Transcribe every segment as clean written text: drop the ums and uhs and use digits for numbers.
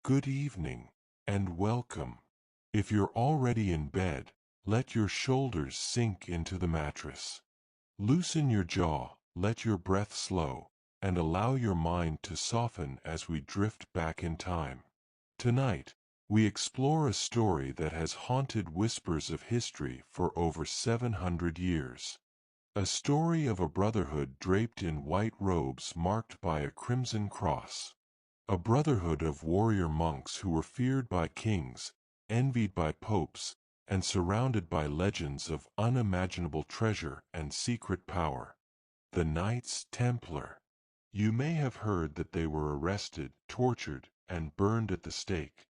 Good evening, and welcome. If you're already in bed, let your shoulders sink into the mattress. Loosen your jaw, let your breath slow, and allow your mind to soften as we drift back in time. Tonight, we explore a story that has haunted whispers of history for over 700 years. A story of a brotherhood draped in white robes marked by a crimson cross. A brotherhood of warrior monks who were feared by kings, envied by popes, and surrounded by legends of unimaginable treasure and secret power. The Knights Templar. You may have heard that they were arrested, tortured, and burned at the stake,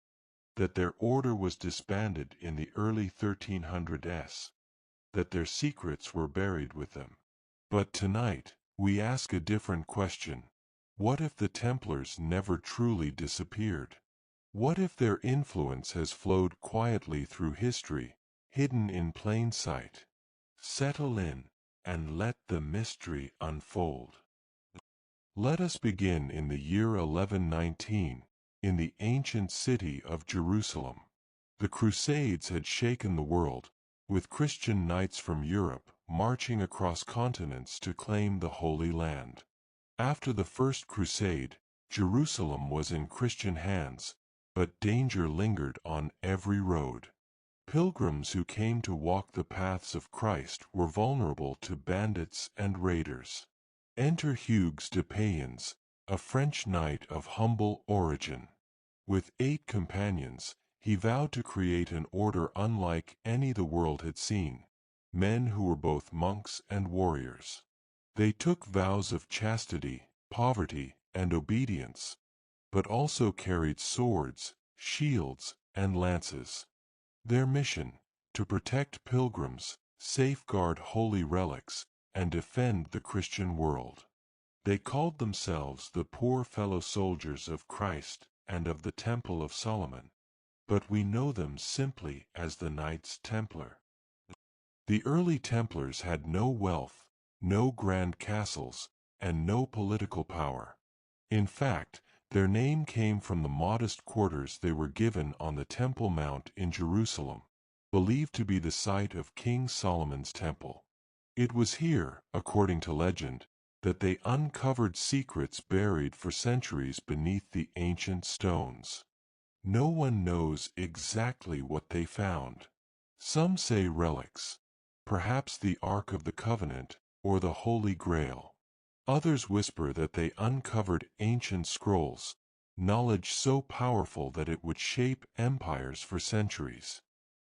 that their order was disbanded in the early 1300s, that their secrets were buried with them. But tonight, we ask a different question. What if the Templars never truly disappeared? What if their influence has flowed quietly through history, hidden in plain sight? Settle in, and let the mystery unfold. Let us begin in the year 1119, in the ancient city of Jerusalem. The Crusades had shaken the world, with Christian knights from Europe marching across continents to claim the Holy Land. After the First Crusade, Jerusalem was in Christian hands, but danger lingered on every road. Pilgrims who came to walk the paths of Christ were vulnerable to bandits and raiders. Enter Hugues de Payens, a French knight of humble origin. With 8 companions, he vowed to create an order unlike any the world had seen, men who were both monks and warriors. They took vows of chastity, poverty, and obedience, but also carried swords, shields, and lances. Their mission: to protect pilgrims, safeguard holy relics, and defend the Christian world. They called themselves the poor fellow soldiers of Christ and of the Temple of Solomon, but we know them simply as the Knights Templar. The early Templars had no wealth, no grand castles, and no political power. In fact, their name came from the modest quarters they were given on the Temple Mount in Jerusalem, believed to be the site of King Solomon's temple. It was here, according to legend, that they uncovered secrets buried for centuries beneath the ancient stones. No one knows exactly what they found. Some say relics, perhaps the Ark of the Covenant or the Holy Grail. Others whisper that they uncovered ancient scrolls, knowledge so powerful that it would shape empires for centuries.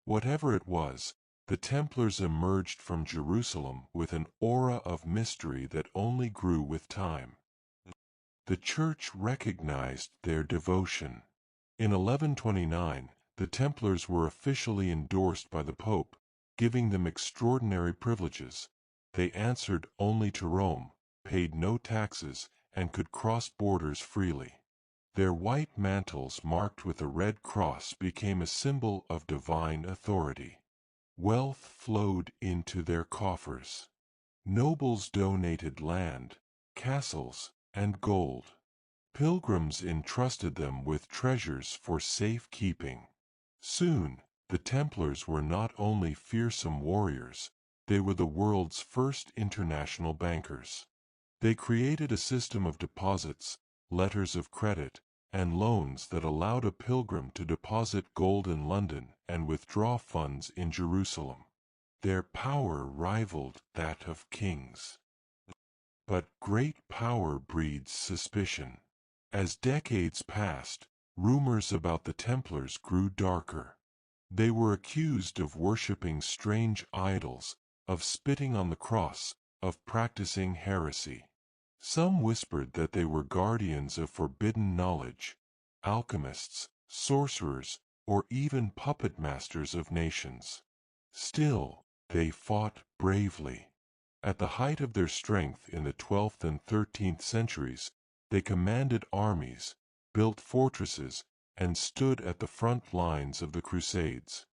Whatever it was, the Templars emerged from Jerusalem with an aura of mystery that only grew with time. The Church recognized their devotion. In 1129, the Templars were officially endorsed by the Pope, giving them extraordinary privileges. They answered only to Rome, paid no taxes, and could cross borders freely. Their white mantles marked with a red cross became a symbol of divine authority. Wealth flowed into their coffers. Nobles donated land, castles, and gold. Pilgrims entrusted them with treasures for safekeeping. Soon, the Templars were not only fearsome warriors, they were the world's first international bankers. They created a system of deposits, letters of credit, and loans that allowed a pilgrim to deposit gold in London and withdraw funds in Jerusalem. Their power rivaled that of kings. But great power breeds suspicion. As decades passed, rumors about the Templars grew darker. They were accused of worshipping strange idols, of spitting on the cross, of practicing heresy. Some whispered that they were guardians of forbidden knowledge, alchemists, sorcerers, or even puppet masters of nations. Still, they fought bravely. At the height of their strength in the 12th and 13th centuries, they commanded armies, built fortresses, and stood at the front lines of the Crusades.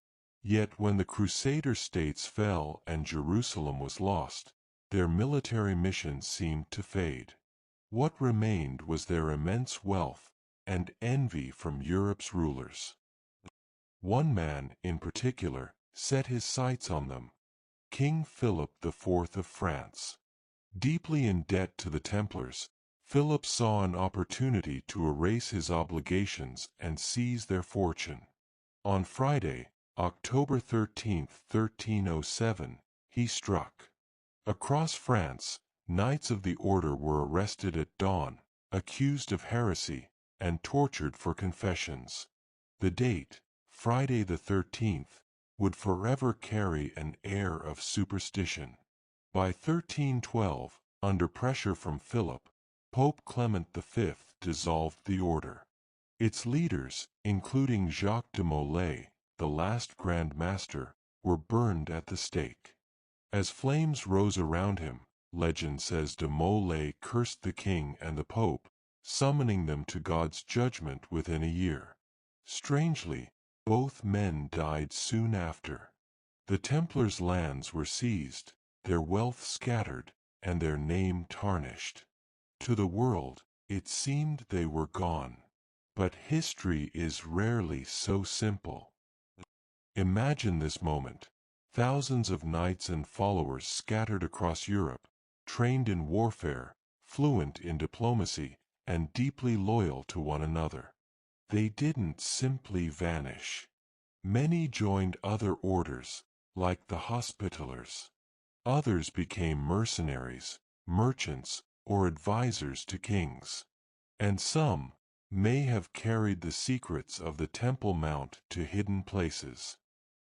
Yet when the Crusader states fell and Jerusalem was lost, their military mission seemed to fade. What remained was their immense wealth and envy from Europe's rulers. One man, in particular, set his sights on them: King Philip IV of France. Deeply in debt to the Templars, Philip saw an opportunity to erase his obligations and seize their fortune. On Friday, October 13, 1307, he struck. Across France, Knights of the Order were arrested at dawn, accused of heresy, and tortured for confessions. The date, Friday the 13th, would forever carry an air of superstition. By 1312, under pressure from Philip, Pope Clement V dissolved the order. Its leaders, including Jacques de Molay, the last Grand Master, were burned at the stake. As flames rose around him, legend says de Molay cursed the king and the pope, summoning them to God's judgment within a year. Strangely, both men died soon after. The Templars' lands were seized, their wealth scattered, and their name tarnished. To the world, it seemed they were gone. But history is rarely so simple. Imagine this moment: thousands of knights and followers scattered across Europe, trained in warfare, fluent in diplomacy, and deeply loyal to one another. They didn't simply vanish. Many joined other orders, like the Hospitallers. Others became mercenaries, merchants, or advisors to kings. And some may have carried the secrets of the Temple Mount to hidden places.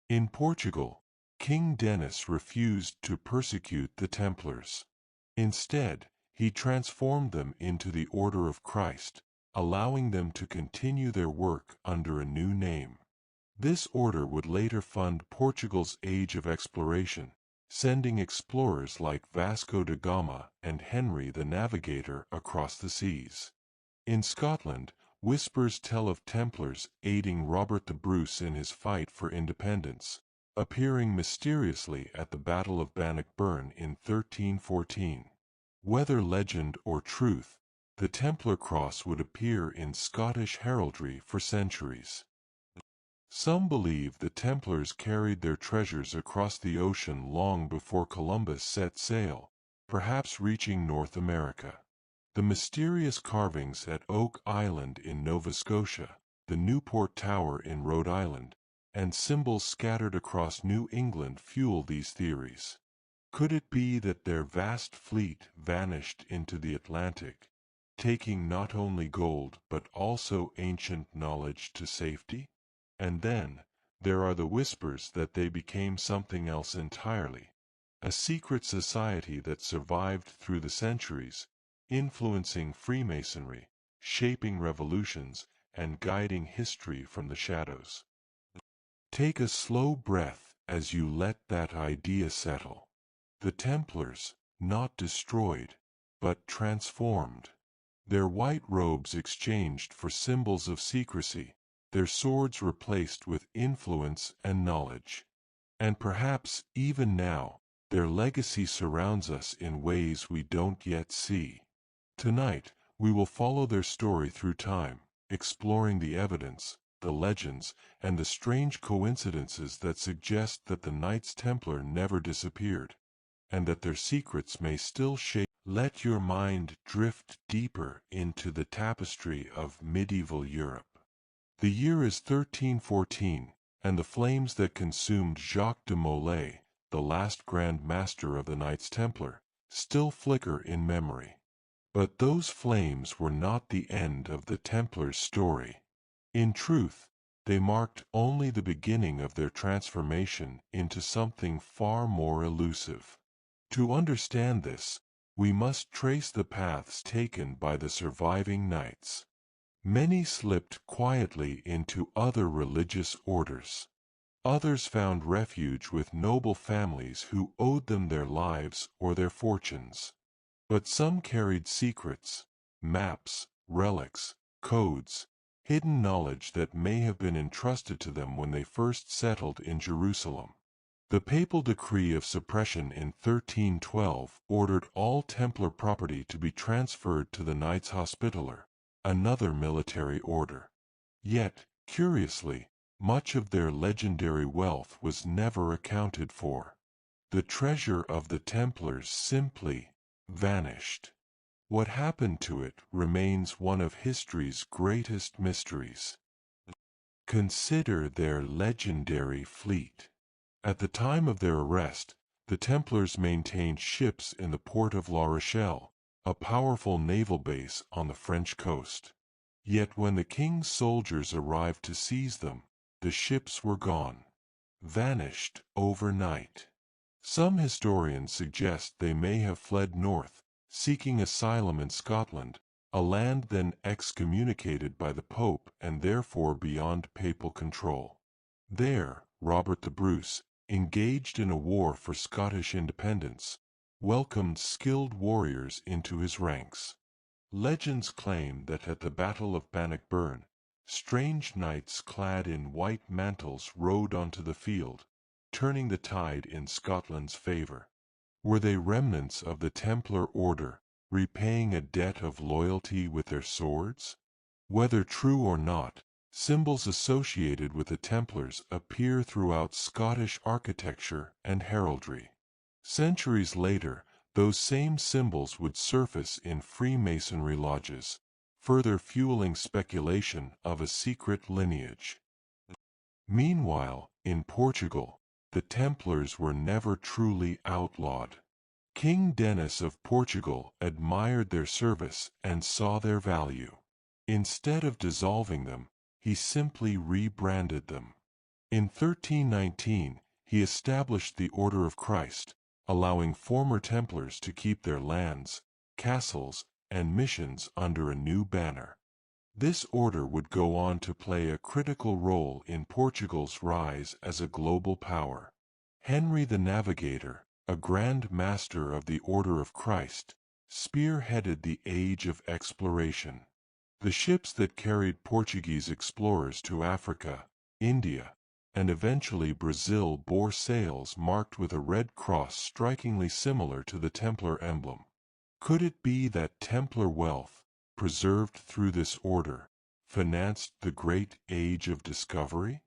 In Portugal, King Denis refused to persecute the Templars. Instead, he transformed them into the Order of Christ, allowing them to continue their work under a new name. This order would later fund Portugal's Age of Exploration, sending explorers like Vasco da Gama and Henry the Navigator across the seas. In Scotland, whispers tell of Templars aiding Robert the Bruce in his fight for independence, appearing mysteriously at the Battle of Bannockburn in 1314. Whether legend or truth, the Templar cross would appear in Scottish heraldry for centuries. Some believe the Templars carried their treasures across the ocean long before Columbus set sail, perhaps reaching North America. The mysterious carvings at Oak Island in Nova Scotia, the Newport Tower in Rhode Island, and symbols scattered across New England fuel these theories. Could it be that their vast fleet vanished into the Atlantic, taking not only gold but also ancient knowledge to safety? And then, there are the whispers that they became something else entirely, a secret society that survived through the centuries, influencing Freemasonry, shaping revolutions, and guiding history from the shadows. Take a slow breath as you let that idea settle. The Templars, not destroyed, but transformed. Their white robes exchanged for symbols of secrecy, their swords replaced with influence and knowledge. And perhaps, even now, their legacy surrounds us in ways we don't yet see. Tonight, we will follow their story through time, exploring the evidence, the legends, and the strange coincidences that suggest that the Knights Templar never disappeared, and that their secrets may still shape. Let your mind drift deeper into the tapestry of medieval Europe. The year is 1314, and the flames that consumed Jacques de Molay, the last Grand Master of the Knights Templar, still flicker in memory. But those flames were not the end of the Templars' story. In truth, they marked only the beginning of their transformation into something far more elusive. To understand this, we must trace the paths taken by the surviving knights. Many slipped quietly into other religious orders. Others found refuge with noble families who owed them their lives or their fortunes. But some carried secrets, maps, relics, codes, hidden knowledge that may have been entrusted to them when they first settled in Jerusalem. The papal decree of suppression in 1312 ordered all Templar property to be transferred to the Knights Hospitaller, another military order. Yet, curiously, much of their legendary wealth was never accounted for. The treasure of the Templars simply vanished. What happened to it remains one of history's greatest mysteries. Consider their legendary fleet. At the time of their arrest, the Templars maintained ships in the port of La Rochelle, a powerful naval base on the French coast. Yet when the king's soldiers arrived to seize them, the ships were gone, vanished overnight. Some historians suggest they may have fled north, seeking asylum in Scotland, a land then excommunicated by the Pope and therefore beyond papal control. There, Robert the Bruce, engaged in a war for Scottish independence, welcomed skilled warriors into his ranks. Legends claim that at the Battle of Bannockburn, strange knights clad in white mantles rode onto the field, turning the tide in Scotland's favor. Were they remnants of the Templar order, repaying a debt of loyalty with their swords? Whether true or not, symbols associated with the Templars appear throughout Scottish architecture and heraldry. Centuries later, those same symbols would surface in Freemasonry lodges, further fueling speculation of a secret lineage. Meanwhile, in Portugal, the Templars were never truly outlawed. King Denis of Portugal admired their service and saw their value. Instead of dissolving them, he simply rebranded them. In 1319, he established the Order of Christ, allowing former Templars to keep their lands, castles, and missions under a new banner. This order would go on to play a critical role in Portugal's rise as a global power. Henry the Navigator, a Grand Master of the Order of Christ, spearheaded the age of exploration. The ships that carried Portuguese explorers to Africa, India, and eventually Brazil bore sails marked with a red cross strikingly similar to the Templar emblem. Could it be that Templar wealth, preserved through this order, financed the great age of discovery?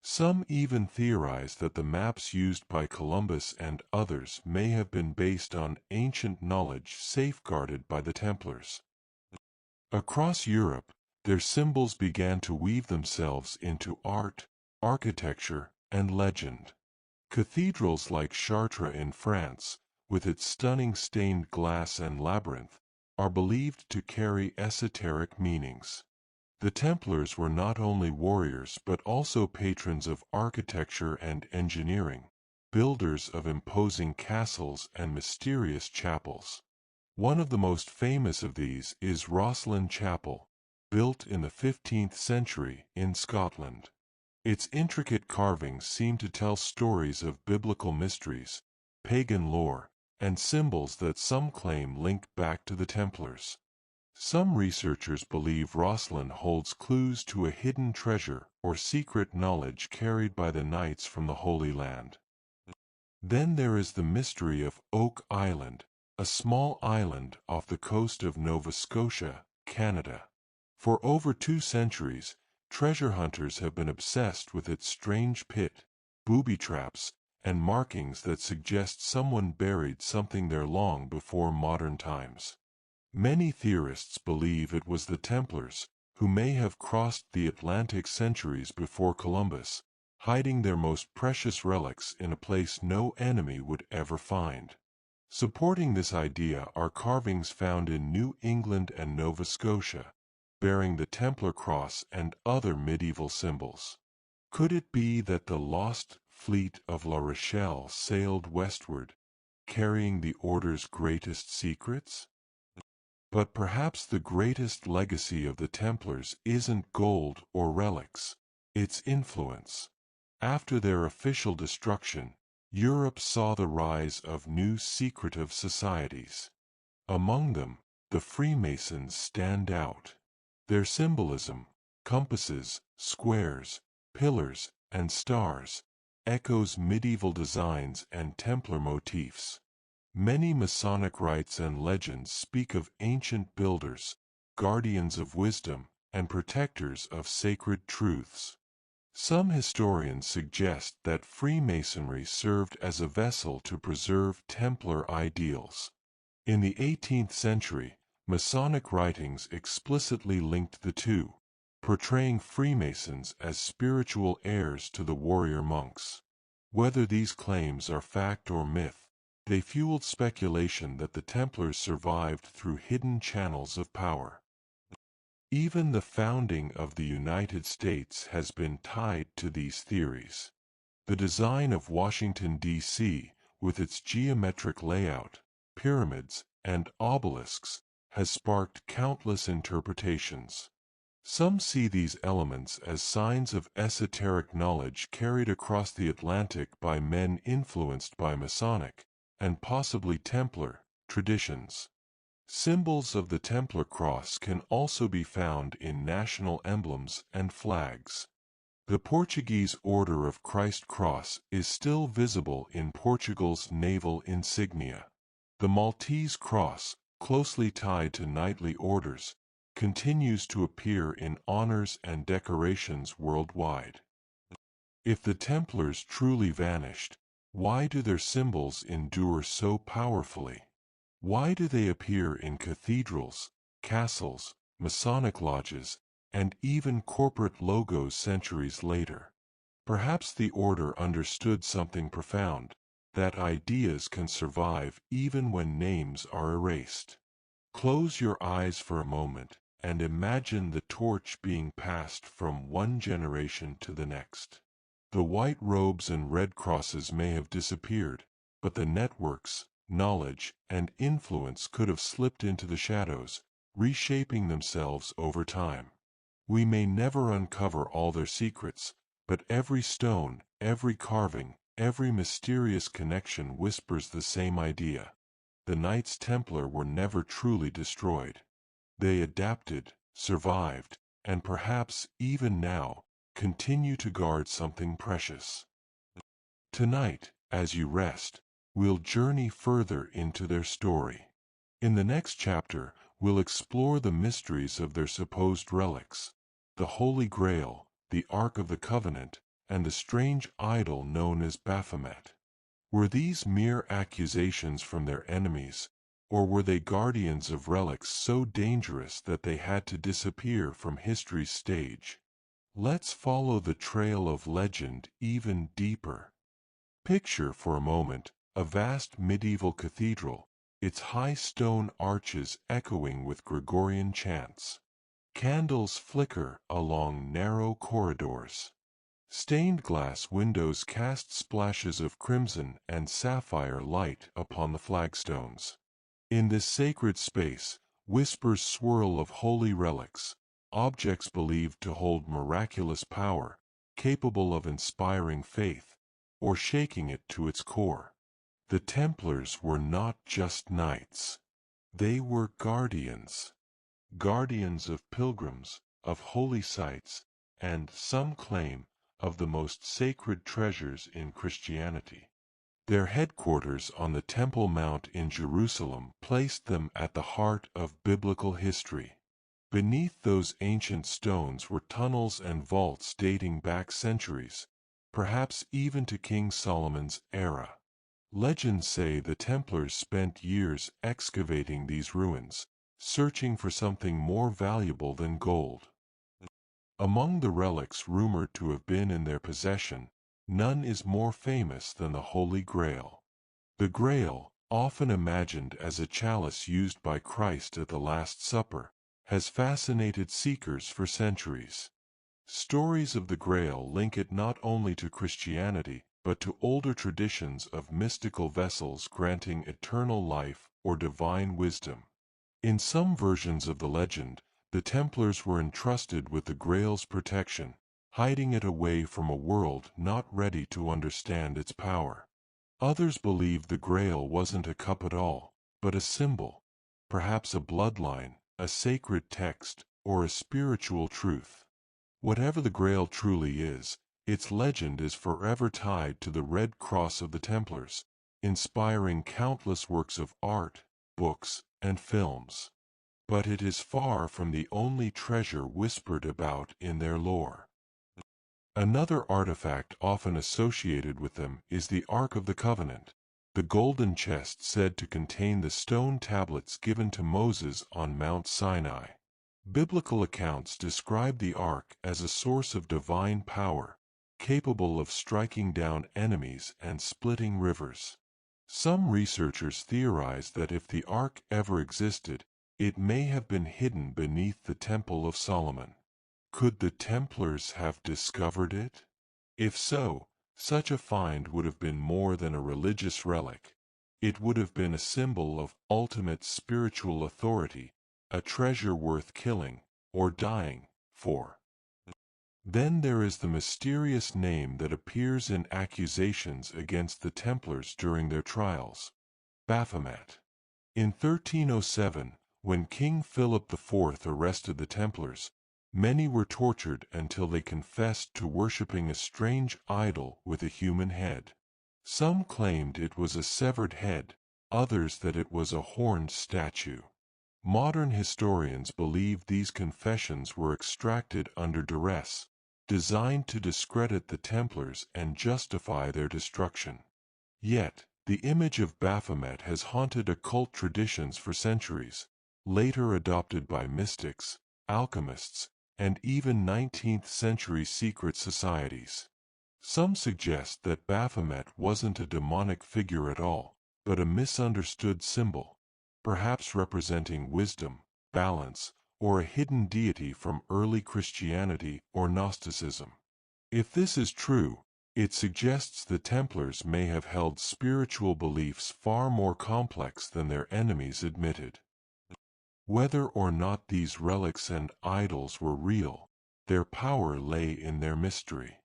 Some even theorize that the maps used by Columbus and others may have been based on ancient knowledge safeguarded by the Templars. Across Europe, their symbols began to weave themselves into art, architecture, and legend. Cathedrals like Chartres in France, with its stunning stained glass and labyrinth, are believed to carry esoteric meanings. The Templars were not only warriors but also patrons of architecture and engineering, builders of imposing castles and mysterious chapels. One of the most famous of these is Rosslyn Chapel, built in the 15th century in Scotland. Its intricate carvings seem to tell stories of biblical mysteries, pagan lore, and symbols that some claim link back to the Templars. Some researchers believe Rosslyn holds clues to a hidden treasure or secret knowledge carried by the knights from the Holy Land. Then there is the mystery of Oak Island, a small island off the coast of Nova Scotia, Canada. For over 2 centuries, treasure hunters have been obsessed with its strange pit, booby traps, and markings that suggest someone buried something there long before modern times. Many theorists believe it was the Templars, who may have crossed the Atlantic centuries before Columbus, hiding their most precious relics in a place no enemy would ever find. Supporting this idea are carvings found in New England and Nova Scotia, bearing the Templar cross and other medieval symbols. Could it be that the lost fleet of La Rochelle sailed westward, carrying the Order's greatest secrets? But perhaps the greatest legacy of the Templars isn't gold or relics, it's influence. After their official destruction, Europe saw the rise of new secretive societies. Among them, the Freemasons stand out. Their symbolism, compasses, squares, pillars, and stars, echoes medieval designs and Templar motifs. Many Masonic rites and legends speak of ancient builders, guardians of wisdom, and protectors of sacred truths. Some historians suggest that Freemasonry served as a vessel to preserve Templar ideals. In the 18th century, Masonic writings explicitly linked the two, portraying Freemasons as spiritual heirs to the warrior monks. Whether these claims are fact or myth, they fueled speculation that the Templars survived through hidden channels of power. Even the founding of the United States has been tied to these theories. The design of Washington, D.C., with its geometric layout, pyramids, and obelisks, has sparked countless interpretations. Some see these elements as signs of esoteric knowledge carried across the Atlantic by men influenced by Masonic, and possibly Templar, traditions. Symbols of the Templar cross can also be found in national emblems and flags. The Portuguese Order of Christ cross is still visible in Portugal's naval insignia. The Maltese cross, closely tied to knightly orders, continues to appear in honors and decorations worldwide. If the Templars truly vanished, why do their symbols endure so powerfully? Why do they appear in cathedrals, castles, Masonic lodges, and even corporate logos centuries later? Perhaps the order understood something profound, that ideas can survive even when names are erased. Close your eyes for a moment, and imagine the torch being passed from one generation to the next. The white robes and red crosses may have disappeared, but the networks, knowledge, and influence could have slipped into the shadows, reshaping themselves over time. We may never uncover all their secrets, but every stone, every carving, every mysterious connection whispers the same idea. The Knights Templar were never truly destroyed. They adapted, survived, and perhaps even now, continue to guard something precious. Tonight, as you rest, we'll journey further into their story. In the next chapter, we'll explore the mysteries of their supposed relics, the Holy Grail, the Ark of the Covenant, and the strange idol known as Baphomet. Were these mere accusations from their enemies, or were they guardians of relics so dangerous that they had to disappear from history's stage? Let's follow the trail of legend even deeper. Picture for a moment a vast medieval cathedral, its high stone arches echoing with Gregorian chants. Candles flicker along narrow corridors. Stained glass windows cast splashes of crimson and sapphire light upon the flagstones. In this sacred space, whispers swirl of holy relics, objects believed to hold miraculous power, capable of inspiring faith, or shaking it to its core. The Templars were not just knights. They were guardians. Guardians of pilgrims, of holy sites, and, some claim, of the most sacred treasures in Christianity. Their headquarters on the Temple Mount in Jerusalem placed them at the heart of biblical history. Beneath those ancient stones were tunnels and vaults dating back centuries, perhaps even to King Solomon's era. Legends say the Templars spent years excavating these ruins, searching for something more valuable than gold. Among the relics rumored to have been in their possession, none is more famous than the Holy Grail. The Grail, often imagined as a chalice used by Christ at the Last Supper, has fascinated seekers for centuries. Stories of the Grail link it not only to Christianity, but to older traditions of mystical vessels granting eternal life or divine wisdom. In some versions of the legend, the Templars were entrusted with the Grail's protection, hiding it away from a world not ready to understand its power. Others believe the Grail wasn't a cup at all, but a symbol, perhaps a bloodline, a sacred text, or a spiritual truth. Whatever the Grail truly is, its legend is forever tied to the Red Cross of the Templars, inspiring countless works of art, books, and films. but it is far from the only treasure whispered about in their lore. Another artifact often associated with them is the Ark of the Covenant, the golden chest said to contain the stone tablets given to Moses on Mount Sinai. Biblical accounts describe the Ark as a source of divine power, capable of striking down enemies and splitting rivers. Some researchers theorize that if the Ark ever existed, it may have been hidden beneath the Temple of Solomon. Could the Templars have discovered it? If so, such a find would have been more than a religious relic. It would have been a symbol of ultimate spiritual authority, a treasure worth killing or dying for. Then there is the mysterious name that appears in accusations against the Templars during their trials: Baphomet. In 1307, when King Philip IV arrested the Templars, many were tortured until they confessed to worshipping a strange idol with a human head. Some claimed it was a severed head, others that it was a horned statue. Modern historians believe these confessions were extracted under duress, designed to discredit the Templars and justify their destruction. Yet, the image of Baphomet has haunted occult traditions for centuries, later adopted by mystics, alchemists, and even 19th-century secret societies. Some suggest that Baphomet wasn't a demonic figure at all, but a misunderstood symbol, perhaps representing wisdom, balance, or a hidden deity from early Christianity or Gnosticism. If this is true, it suggests the Templars may have held spiritual beliefs far more complex than their enemies admitted. Whether or not these relics and idols were real, their power lay in their mystery.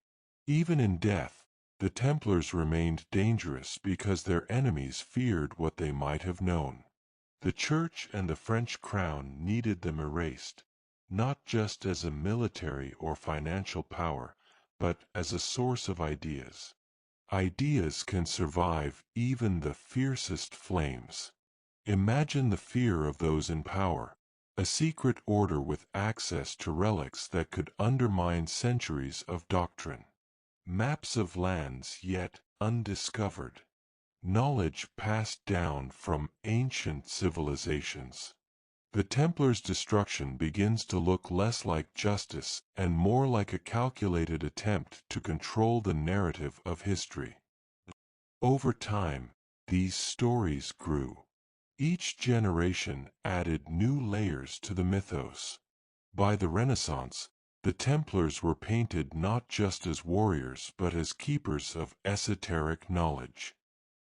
Even in death, the Templars remained dangerous because their enemies feared what they might have known. The Church and the French crown needed them erased, not just as a military or financial power, but as a source of ideas. Ideas can survive even the fiercest flames. Imagine the fear of those in power, a secret order with access to relics that could undermine centuries of doctrine. Maps of lands yet undiscovered. Knowledge passed down from ancient civilizations. The Templars' destruction begins to look less like justice and more like a calculated attempt to control the narrative of history. Over time, these stories grew. Each generation added new layers to the mythos. By the Renaissance, the Templars were painted not just as warriors but as keepers of esoteric knowledge.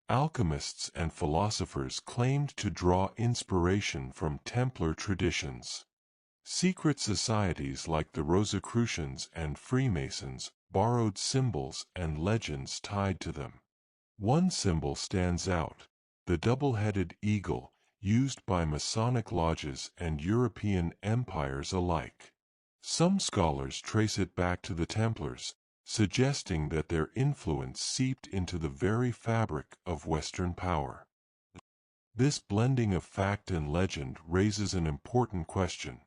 Alchemists and philosophers claimed to draw inspiration from Templar traditions. Secret societies like the Rosicrucians and Freemasons borrowed symbols and legends tied to them. One symbol stands out: the double-headed eagle, used by Masonic lodges and European empires alike. Some scholars trace it back to the Templars, suggesting that their influence seeped into the very fabric of Western power. This blending of fact and legend raises an important question.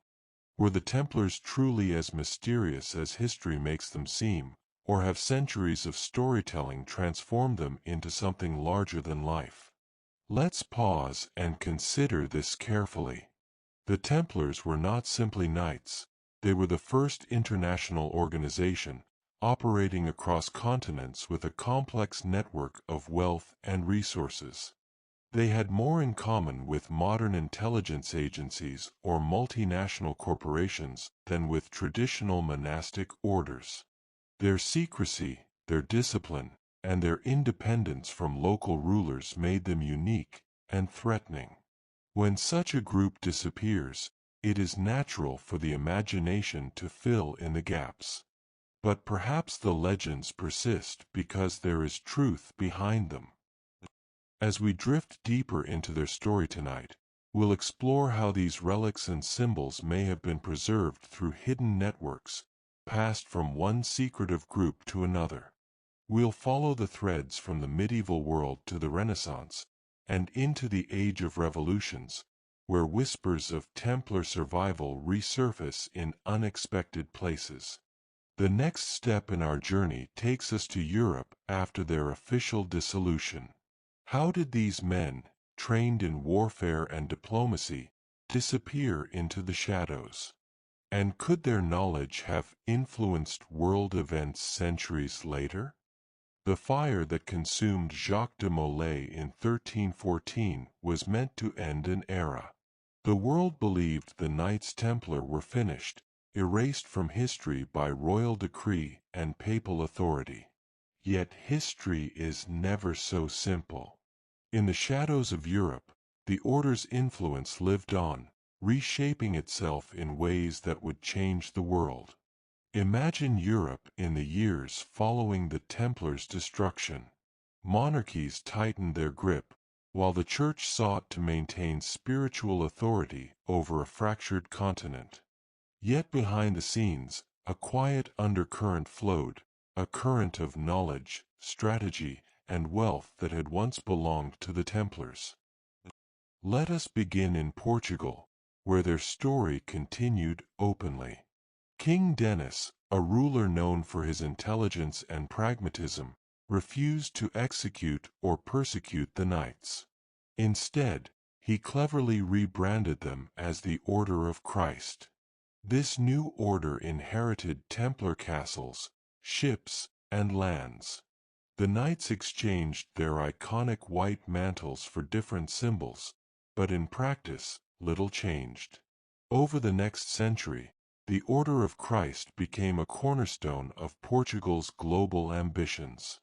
Were the Templars truly as mysterious as history makes them seem, or have centuries of storytelling transformed them into something larger than life? Let's pause and consider this carefully. The Templars were not simply knights. They were the first international organization, operating across continents with a complex network of wealth and resources. They had more in common with modern intelligence agencies or multinational corporations than with traditional monastic orders. Their secrecy, their discipline, and their independence from local rulers made them unique and threatening. When such a group disappears, it is natural for the imagination to fill in the gaps. But perhaps the legends persist because there is truth behind them. As we drift deeper into their story tonight, we'll explore how these relics and symbols may have been preserved through hidden networks, passed from one secretive group to another. We'll follow the threads from the medieval world to the Renaissance, and into the Age of Revolutions, where whispers of Templar survival resurface in unexpected places. The next step in our journey takes us to Europe after their official dissolution. How did these men, trained in warfare and diplomacy, disappear into the shadows? And could their knowledge have influenced world events centuries later? The fire that consumed Jacques de Molay in 1314 was meant to end an era. The world believed the Knights Templar were finished, erased from history by royal decree and papal authority. Yet history is never so simple. In the shadows of Europe, the Order's influence lived on, reshaping itself in ways that would change the world. Imagine Europe in the years following the Templars' destruction. Monarchies tightened their grip, while the Church sought to maintain spiritual authority over a fractured continent. Yet behind the scenes, a quiet undercurrent flowed, a current of knowledge, strategy, and wealth that had once belonged to the Templars. Let us begin in Portugal, where their story continued openly. King Denis, a ruler known for his intelligence and pragmatism, refused to execute or persecute the knights. Instead, he cleverly rebranded them as the Order of Christ. This new order inherited Templar castles, ships, and lands. The knights exchanged their iconic white mantles for different symbols, but in practice, little changed. Over the next century, the Order of Christ became a cornerstone of Portugal's global ambitions.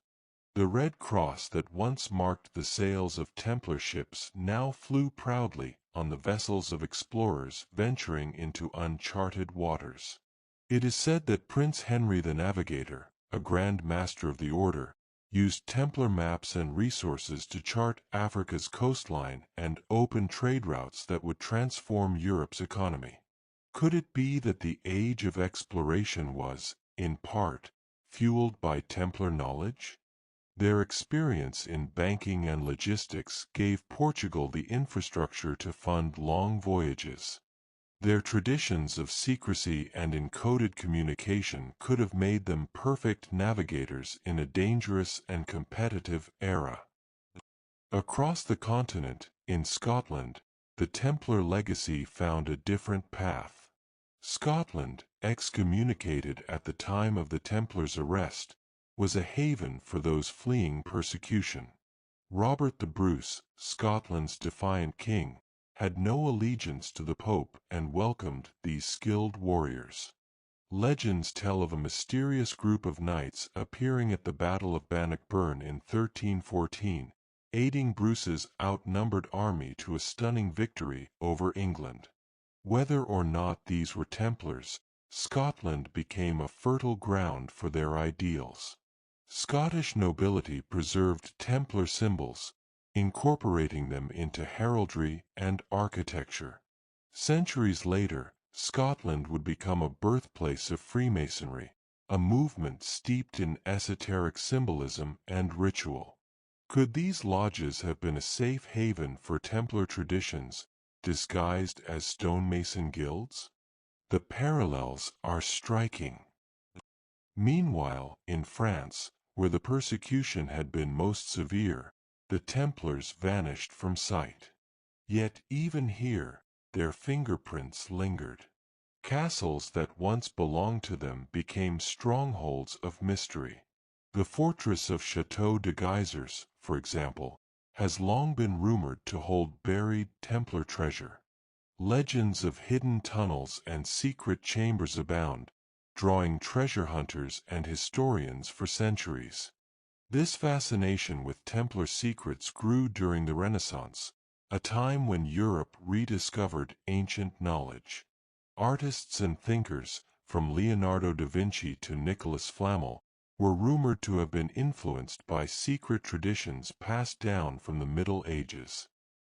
The red cross that once marked the sails of Templar ships now flew proudly on the vessels of explorers venturing into uncharted waters. It is said that Prince Henry the Navigator, a Grand Master of the Order, used Templar maps and resources to chart Africa's coastline and open trade routes that would transform Europe's economy. Could it be that the age of exploration was, in part, fueled by Templar knowledge? Their experience in banking and logistics gave Portugal the infrastructure to fund long voyages. Their traditions of secrecy and encoded communication could have made them perfect navigators in a dangerous and competitive era. Across the continent, in Scotland, the Templar legacy found a different path. Scotland, excommunicated at the time of the Templars' arrest, was a haven for those fleeing persecution. Robert the Bruce, Scotland's defiant king, had no allegiance to the Pope and welcomed these skilled warriors. Legends tell of a mysterious group of knights appearing at the Battle of Bannockburn in 1314, aiding Bruce's outnumbered army to a stunning victory over England. Whether or not these were Templars, Scotland became a fertile ground for their ideals. Scottish nobility preserved Templar symbols, incorporating them into heraldry and architecture. Centuries later, Scotland would become a birthplace of Freemasonry, a movement steeped in esoteric symbolism and ritual. Could these lodges have been a safe haven for Templar traditions, disguised as stonemason guilds? The parallels are striking. Meanwhile, in France, where the persecution had been most severe, the Templars vanished from sight. Yet even here, their fingerprints lingered. Castles that once belonged to them became strongholds of mystery. The fortress of Château de Geysers, for example, has long been rumored to hold buried Templar treasure. Legends of hidden tunnels and secret chambers abound, drawing treasure hunters and historians for centuries. This fascination with Templar secrets grew during the Renaissance, a time when Europe rediscovered ancient knowledge. Artists and thinkers, from Leonardo da Vinci to Nicholas Flamel, were rumored to have been influenced by secret traditions passed down from the Middle Ages.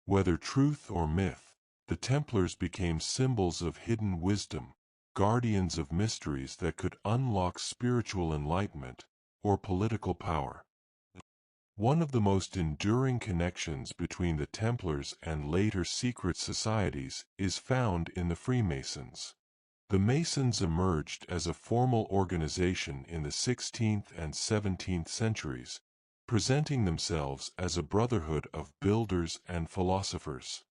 Whether truth or myth, the Templars became symbols of hidden wisdom, guardians of mysteries that could unlock spiritual enlightenment or political power. One of the most enduring connections between the Templars and later secret societies is found in the Freemasons. The Masons emerged as a formal organization in the 16th and 17th centuries, presenting themselves as a brotherhood of builders and philosophers.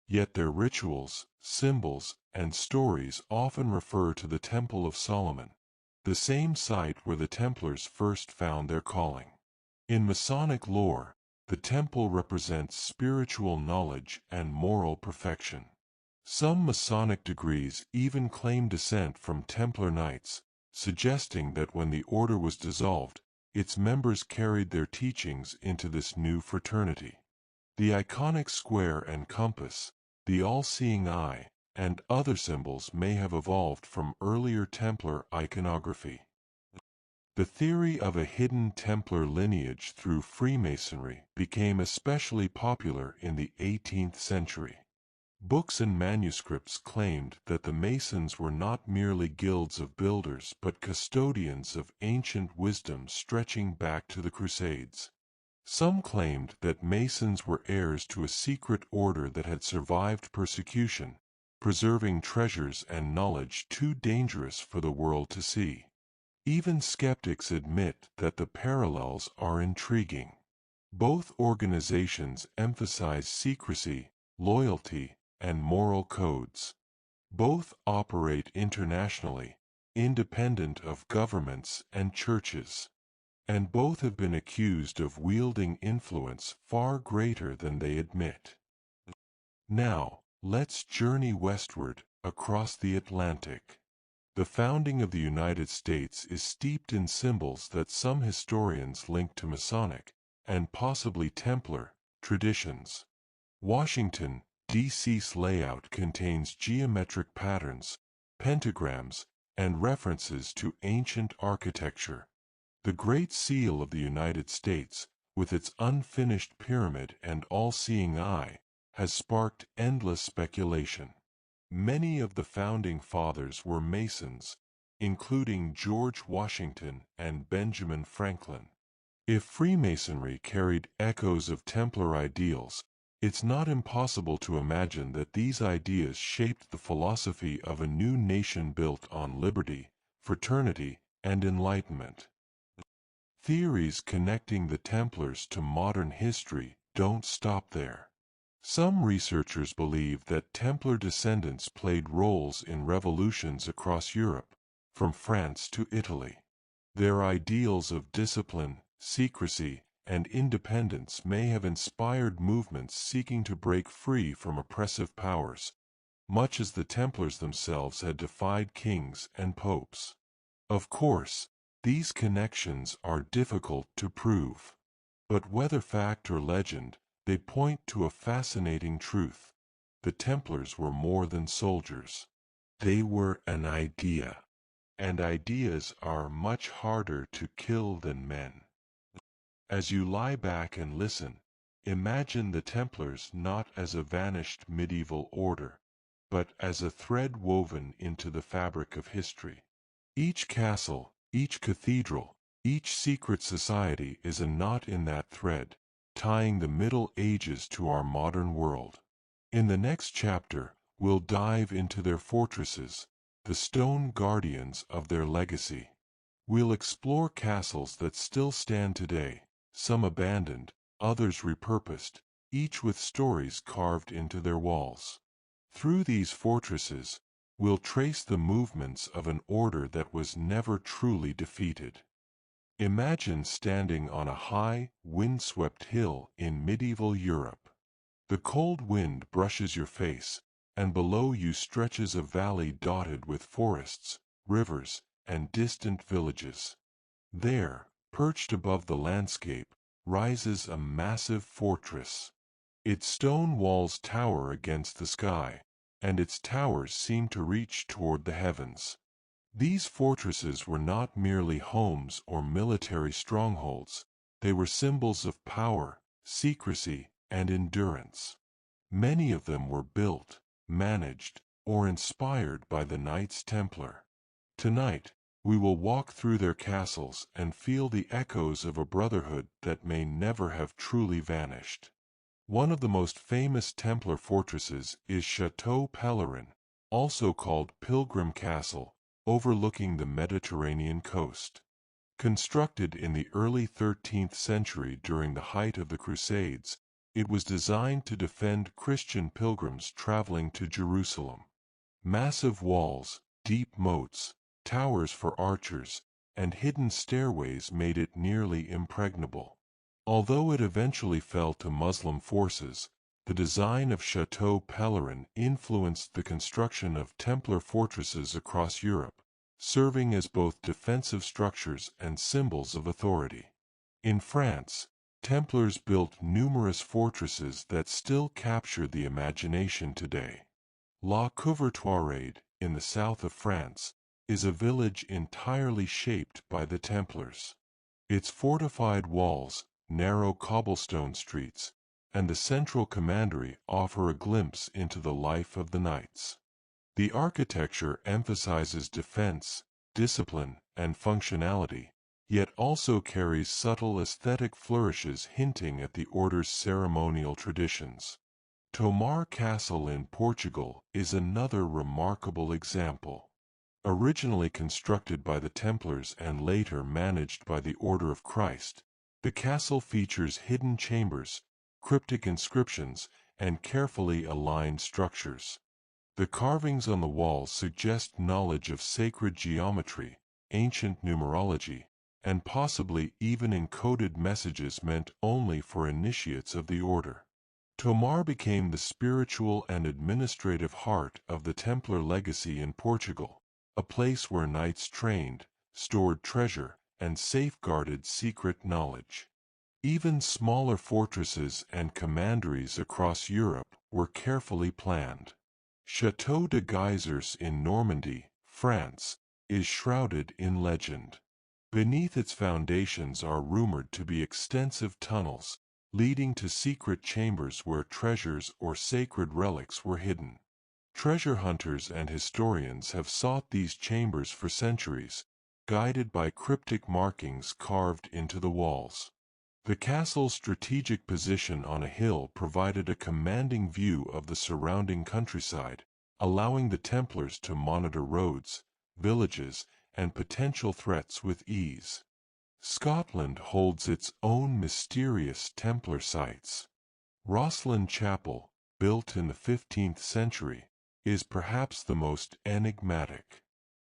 Yet their rituals, symbols, and stories often refer to the Temple of Solomon, the same site where the Templars first found their calling. In Masonic lore, the temple represents spiritual knowledge and moral perfection. Some Masonic degrees even claim descent from Templar Knights, suggesting that when the order was dissolved, its members carried their teachings into this new fraternity. The iconic square and compass, the all-seeing eye, and other symbols may have evolved from earlier Templar iconography. The theory of a hidden Templar lineage through Freemasonry became especially popular in the 18th century. Books and manuscripts claimed that the Masons were not merely guilds of builders but custodians of ancient wisdom stretching back to the Crusades. Some claimed that Masons were heirs to a secret order that had survived persecution, preserving treasures and knowledge too dangerous for the world to see. Even skeptics admit that the parallels are intriguing. Both organizations emphasize secrecy, loyalty, and moral codes. Both operate internationally, independent of governments and churches. And both have been accused of wielding influence far greater than they admit. Now, let's journey westward, across the Atlantic. The founding of the United States is steeped in symbols that some historians link to Masonic, and possibly Templar, traditions. Washington, D.C.'s layout contains geometric patterns, pentagrams, and references to ancient architecture. The Great Seal of the United States, with its unfinished pyramid and all-seeing eye, has sparked endless speculation. Many of the founding fathers were Masons, including George Washington and Benjamin Franklin. If Freemasonry carried echoes of Templar ideals, it's not impossible to imagine that these ideas shaped the philosophy of a new nation built on liberty, fraternity, and enlightenment. Theories connecting the Templars to modern history don't stop there. Some researchers believe that Templar descendants played roles in revolutions across Europe, from France to Italy. Their ideals of discipline, secrecy, and independence may have inspired movements seeking to break free from oppressive powers, much as the Templars themselves had defied kings and popes. Of course, these connections are difficult to prove. But whether fact or legend, they point to a fascinating truth. The Templars were more than soldiers. They were an idea. And ideas are much harder to kill than men. As you lie back and listen, imagine the Templars not as a vanished medieval order, but as a thread woven into the fabric of history. Each castle, each cathedral, each secret society is a knot in that thread, tying the Middle Ages to our modern world. In the next chapter, we'll dive into their fortresses, the stone guardians of their legacy. We'll explore castles that still stand today, some abandoned, others repurposed, each with stories carved into their walls. Through these fortresses, we'll trace the movements of an order that was never truly defeated. Imagine standing on a high, windswept hill in medieval Europe. The cold wind brushes your face, and below you stretches a valley dotted with forests, rivers, and distant villages. There, perched above the landscape, rises a massive fortress. Its stone walls tower against the sky, and its towers seem to reach toward the heavens. These fortresses were not merely homes or military strongholds, they were symbols of power, secrecy, and endurance. Many of them were built, managed, or inspired by the Knights Templar. Tonight, We will walk through their castles and feel the echoes of a brotherhood that may never have truly vanished. One of the most famous Templar fortresses is Château Pellerin, also called Pilgrim Castle, overlooking the Mediterranean coast. Constructed in the early 13th century during the height of the Crusades, it was designed to defend Christian pilgrims traveling to Jerusalem. Massive walls, deep moats, towers for archers, and hidden stairways made it nearly impregnable. Although it eventually fell to Muslim forces, the design of Château Pellerin influenced the construction of Templar fortresses across Europe, serving as both defensive structures and symbols of authority. In France, Templars built numerous fortresses that still capture the imagination today. La Couvertoirade, in the south of France, is a village entirely shaped by the Templars. Its fortified walls, narrow cobblestone streets, and the central commandery offer a glimpse into the life of the knights. The architecture emphasizes defense, discipline, and functionality, yet also carries subtle aesthetic flourishes hinting at the order's ceremonial traditions. Tomar Castle in Portugal is another remarkable example. Originally constructed by the Templars and later managed by the Order of Christ, the castle features hidden chambers, cryptic inscriptions, and carefully aligned structures. The carvings on the walls suggest knowledge of sacred geometry, ancient numerology, and possibly even encoded messages meant only for initiates of the order. Tomar became the spiritual and administrative heart of the Templar legacy in Portugal, a place where knights trained, stored treasure, and safeguarded secret knowledge. Even smaller fortresses and commanderies across Europe were carefully planned. Château de Geysers in Normandy, France, is shrouded in legend. Beneath its foundations are rumored to be extensive tunnels, leading to secret chambers where treasures or sacred relics were hidden. Treasure hunters and historians have sought these chambers for centuries, guided by cryptic markings carved into the walls. The castle's strategic position on a hill provided a commanding view of the surrounding countryside, allowing the Templars to monitor roads, villages, and potential threats with ease. Scotland holds its own mysterious Templar sites. Rosslyn Chapel, built in the 15th century, is perhaps the most enigmatic.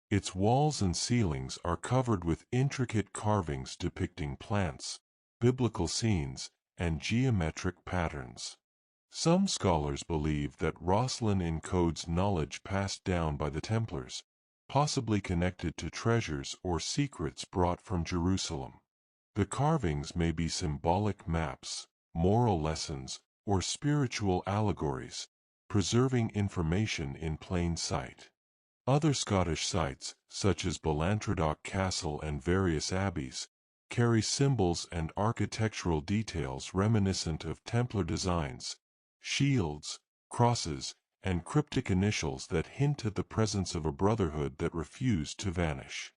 Its walls and ceilings are covered with intricate carvings depicting plants, biblical scenes, and geometric patterns. Some scholars believe that Rosslyn encodes knowledge passed down by the Templars, possibly connected to treasures or secrets brought from Jerusalem. The carvings may be symbolic maps, moral lessons, or spiritual allegories, preserving information in plain sight. Other Scottish sites, such as Ballantradock Castle and various abbeys, carry symbols and architectural details reminiscent of Templar designs, shields, crosses, and cryptic initials that hint at the presence of a brotherhood that refused to vanish.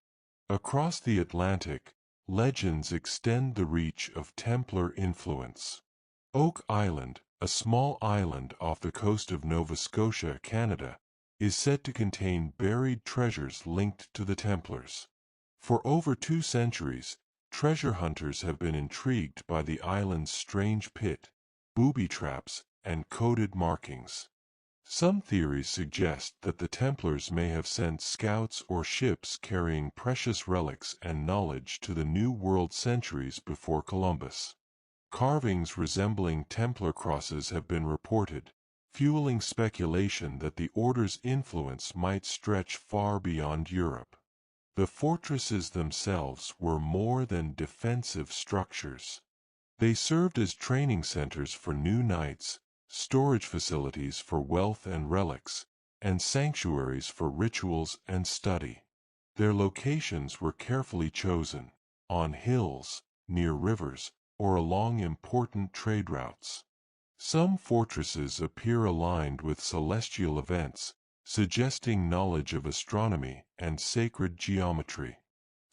Across the Atlantic, legends extend the reach of Templar influence. Oak Island, a small island off the coast of Nova Scotia, Canada, is said to contain buried treasures linked to the Templars. For over 2 centuries, treasure hunters have been intrigued by the island's strange pit, booby traps, and coded markings. Some theories suggest that the Templars may have sent scouts or ships carrying precious relics and knowledge to the New World centuries before Columbus. Carvings resembling Templar crosses have been reported, fueling speculation that the order's influence might stretch far beyond Europe. The fortresses themselves were more than defensive structures. They served as training centers for new knights, storage facilities for wealth and relics, and sanctuaries for rituals and study. Their locations were carefully chosen, on hills, near rivers, or along important trade routes. Some fortresses appear aligned with celestial events, suggesting knowledge of astronomy and sacred geometry.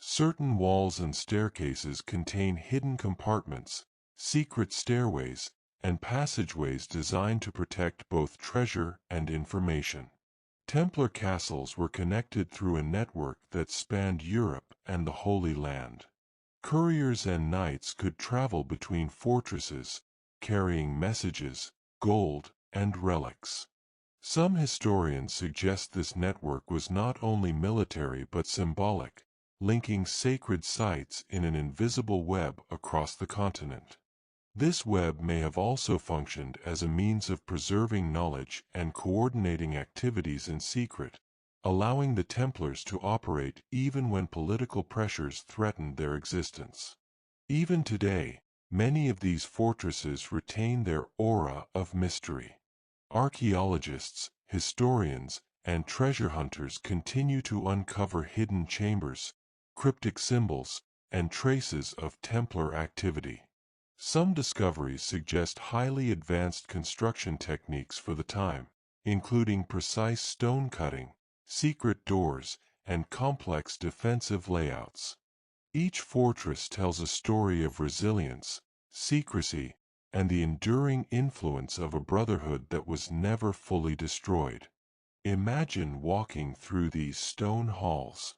Certain walls and staircases contain hidden compartments, secret stairways, and passageways designed to protect both treasure and information. Templar castles were connected through a network that spanned Europe and the Holy Land. Couriers and knights could travel between fortresses, carrying messages, gold, and relics. Some historians suggest this network was not only military but symbolic, linking sacred sites in an invisible web across the continent. This web may have also functioned as a means of preserving knowledge and coordinating activities in secret, allowing the Templars to operate even when political pressures threatened their existence. Even today, many of these fortresses retain their aura of mystery. Archaeologists, historians, and treasure hunters continue to uncover hidden chambers, cryptic symbols, and traces of Templar activity. Some discoveries suggest highly advanced construction techniques for the time, including precise stone cutting, secret doors, and complex defensive layouts. Each fortress tells a story of resilience, secrecy, and the enduring influence of a brotherhood that was never fully destroyed. Imagine walking through these stone halls.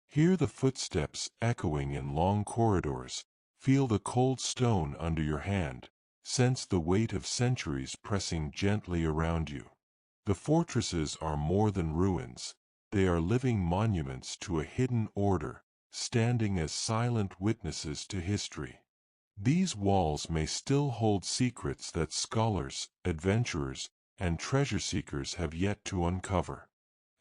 Hear the footsteps echoing in long corridors, feel the cold stone under your hand, sense the weight of centuries pressing gently around you. The fortresses are more than ruins, they are living monuments to a hidden order, standing as silent witnesses to history. These walls may still hold secrets that scholars, adventurers, and treasure seekers have yet to uncover.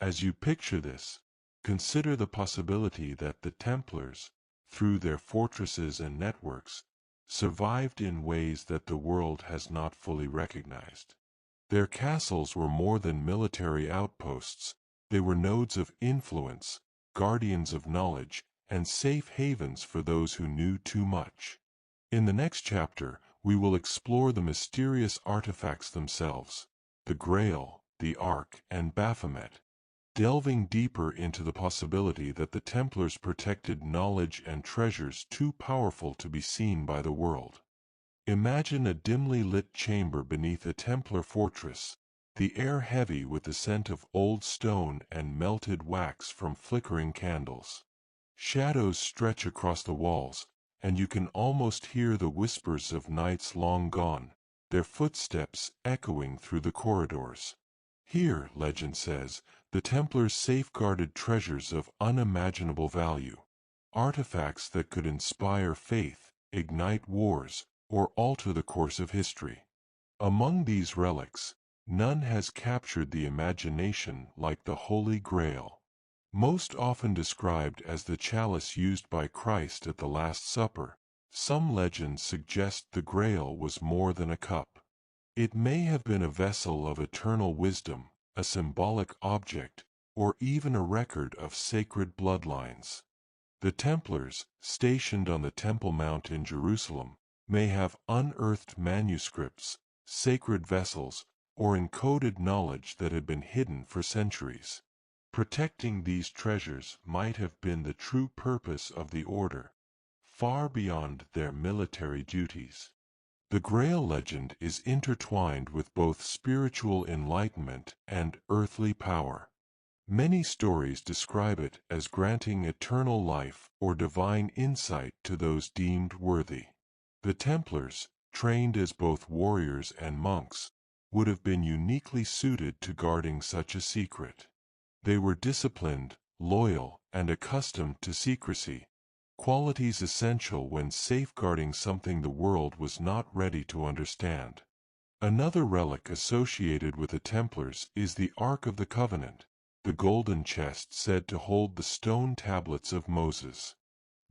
As you picture this, consider the possibility that the Templars, through their fortresses and networks, survived in ways that the world has not fully recognized. Their castles were more than military outposts, they were nodes of influence, guardians of knowledge, and safe havens for those who knew too much. In the next chapter, we will explore the mysterious artifacts themselves, the Grail, the Ark, and Baphomet, delving deeper into the possibility that the Templars protected knowledge and treasures too powerful to be seen by the world. Imagine a dimly lit chamber beneath a Templar fortress, the air heavy with the scent of old stone and melted wax from flickering candles. Shadows stretch across the walls, and you can almost hear the whispers of knights long gone, their footsteps echoing through the corridors. Here, legend says, the Templars safeguarded treasures of unimaginable value, artifacts that could inspire faith, ignite wars, or alter the course of history. Among these relics, none has captured the imagination like the Holy Grail. Most often described as the chalice used by Christ at the Last Supper, some legends suggest the Grail was more than a cup. It may have been a vessel of eternal wisdom, a symbolic object, or even a record of sacred bloodlines. The Templars, stationed on the Temple Mount in Jerusalem, may have unearthed manuscripts, sacred vessels, or encoded knowledge that had been hidden for centuries. Protecting these treasures might have been the true purpose of the order, far beyond their military duties. The Grail legend is intertwined with both spiritual enlightenment and earthly power. Many stories describe it as granting eternal life or divine insight to those deemed worthy. The Templars, trained as both warriors and monks, would have been uniquely suited to guarding such a secret. They were disciplined, loyal, and accustomed to secrecy, qualities essential when safeguarding something the world was not ready to understand. Another relic associated with the Templars is the Ark of the Covenant, the golden chest said to hold the stone tablets of Moses.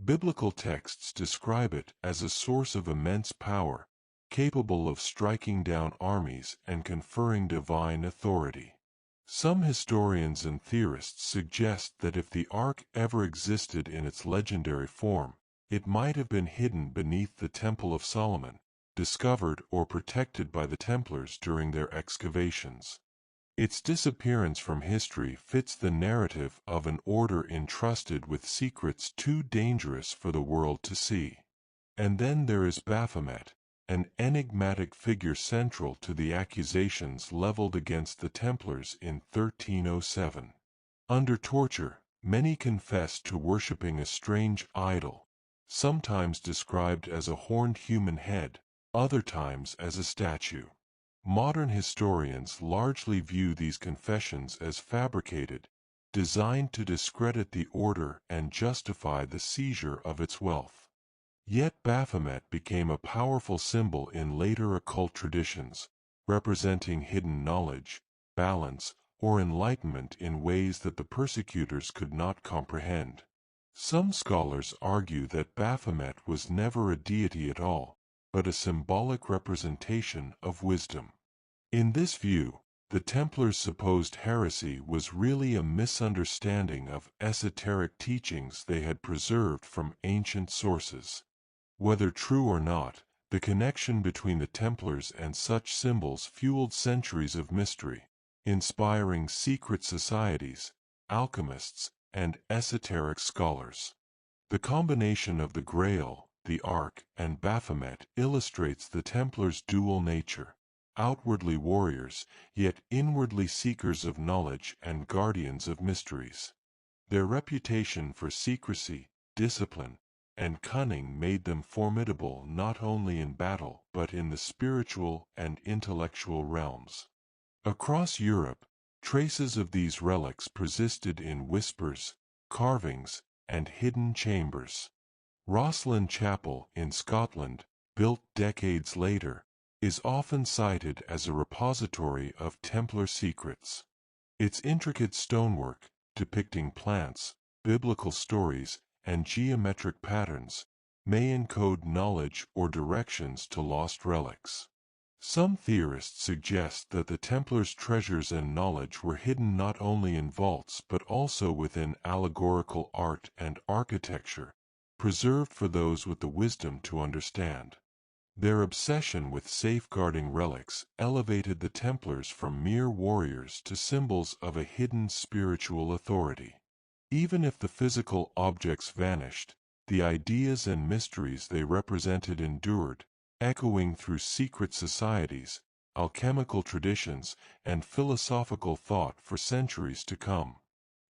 Biblical texts describe it as a source of immense power, capable of striking down armies and conferring divine authority. Some historians and theorists suggest that if the Ark ever existed in its legendary form, it might have been hidden beneath the Temple of Solomon, discovered or protected by the Templars during their excavations. Its disappearance from history fits the narrative of an order entrusted with secrets too dangerous for the world to see. And then there is Baphomet, an enigmatic figure central to the accusations leveled against the Templars in 1307. Under torture, many confessed to worshipping a strange idol, sometimes described as a horned human head, other times as a statue. Modern historians largely view these confessions as fabricated, designed to discredit the order and justify the seizure of its wealth. Yet Baphomet became a powerful symbol in later occult traditions, representing hidden knowledge, balance, or enlightenment in ways that the persecutors could not comprehend. Some scholars argue that Baphomet was never a deity at all, but a symbolic representation of wisdom. In this view, the Templars' supposed heresy was really a misunderstanding of esoteric teachings they had preserved from ancient sources. Whether true or not, the connection between the Templars and such symbols fueled centuries of mystery, inspiring secret societies, alchemists, and esoteric scholars. The combination of the Grail, the Ark, and Baphomet illustrates the Templars' dual nature, outwardly warriors, yet inwardly seekers of knowledge and guardians of mysteries. Their reputation for secrecy, discipline, and cunning made them formidable not only in battle but in the spiritual and intellectual realms. Across Europe, traces of these relics persisted in whispers, carvings, and hidden chambers. Rosslyn Chapel in Scotland, built decades later, is often cited as a repository of Templar secrets. Its intricate stonework, depicting plants, biblical stories, and geometric patterns, may encode knowledge or directions to lost relics. Some theorists suggest that the Templars' treasures and knowledge were hidden not only in vaults but also within allegorical art and architecture, preserved for those with the wisdom to understand. Their obsession with safeguarding relics elevated the Templars from mere warriors to symbols of a hidden spiritual authority. Even if the physical objects vanished, the ideas and mysteries they represented endured, echoing through secret societies, alchemical traditions, and philosophical thought for centuries to come.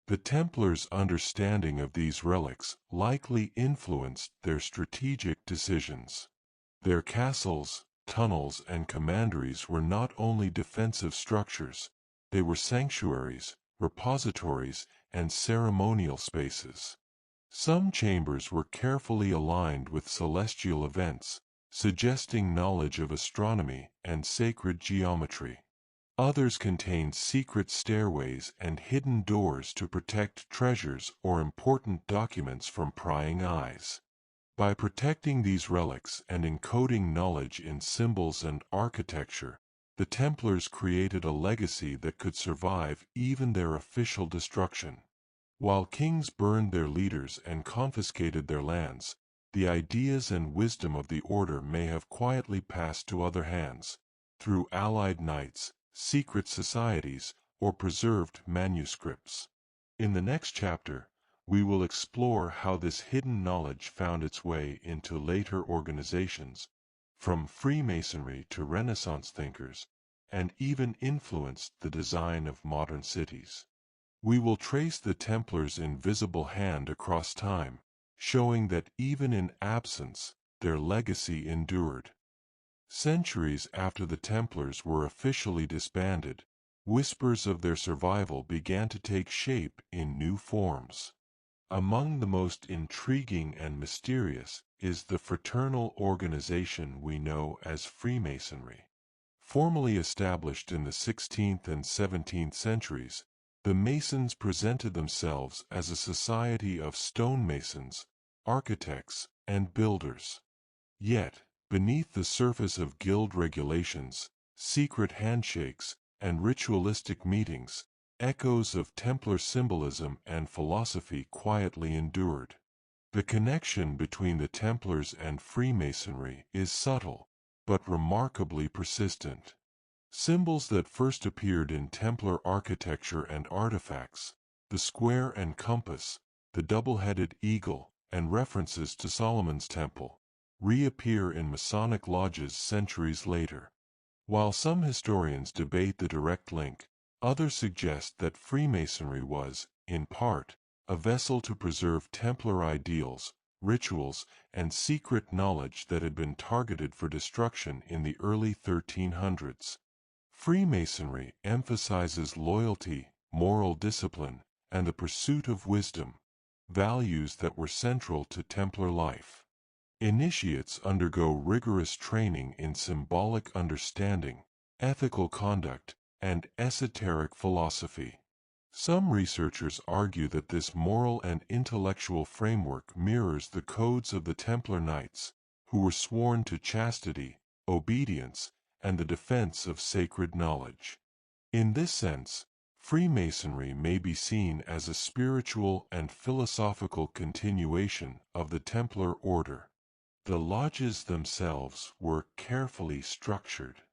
The Templars' understanding of these relics likely influenced their strategic decisions. Their castles, tunnels, and commanderies were not only defensive structures, they were sanctuaries, repositories, and ceremonial spaces. Some chambers were carefully aligned with celestial events, suggesting knowledge of astronomy and sacred geometry. Others contained secret stairways and hidden doors to protect treasures or important documents from prying eyes. By protecting these relics and encoding knowledge in symbols and architecture, the Templars created a legacy that could survive even their official destruction. While kings burned their leaders and confiscated their lands, the ideas and wisdom of the order may have quietly passed to other hands, through allied knights, secret societies, or preserved manuscripts. In the next chapter, we will explore how this hidden knowledge found its way into later organizations, from Freemasonry to Renaissance thinkers, and even influenced the design of modern cities. We will trace the Templars' invisible hand across time, showing that even in absence, their legacy endured. Centuries after the Templars were officially disbanded, whispers of their survival began to take shape in new forms. Among the most intriguing and mysterious is the fraternal organization we know as Freemasonry. Formally established in the 16th and 17th centuries, the Masons presented themselves as a society of stonemasons, architects, and builders. Yet, beneath the surface of guild regulations, secret handshakes, and ritualistic meetings, echoes of Templar symbolism and philosophy quietly endured. The connection between the Templars and Freemasonry is subtle, but remarkably persistent. Symbols that first appeared in Templar architecture and artifacts, the square and compass, the double-headed eagle, and references to Solomon's Temple, reappear in Masonic lodges centuries later. While some historians debate the direct link, others suggest that Freemasonry was, in part, a vessel to preserve Templar ideals, rituals, and secret knowledge that had been targeted for destruction in the early 1300s. Freemasonry emphasizes loyalty, moral discipline, and the pursuit of wisdom, values that were central to Templar life. Initiates undergo rigorous training in symbolic understanding, ethical conduct, and esoteric philosophy. Some researchers argue that this moral and intellectual framework mirrors the codes of the Templar Knights, who were sworn to chastity, obedience, and the defense of sacred knowledge. In this sense, Freemasonry may be seen as a spiritual and philosophical continuation of the Templar order. The lodges themselves were carefully structured.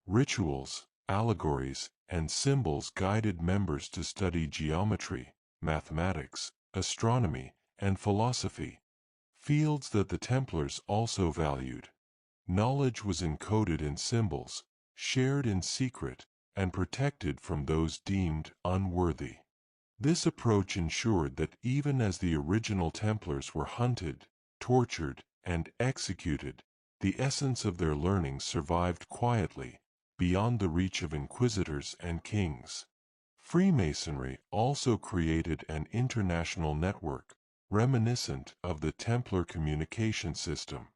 Rituals, allegories, and symbols guided members to study geometry, mathematics, astronomy, and philosophy, fields that the Templars also valued. Knowledge was encoded in symbols, shared in secret, and protected from those deemed unworthy. This approach ensured that even as the original Templars were hunted, tortured, and executed, the essence of their learning survived quietly, beyond the reach of inquisitors and kings. Freemasonry also created an international network, reminiscent of the Templar communication system.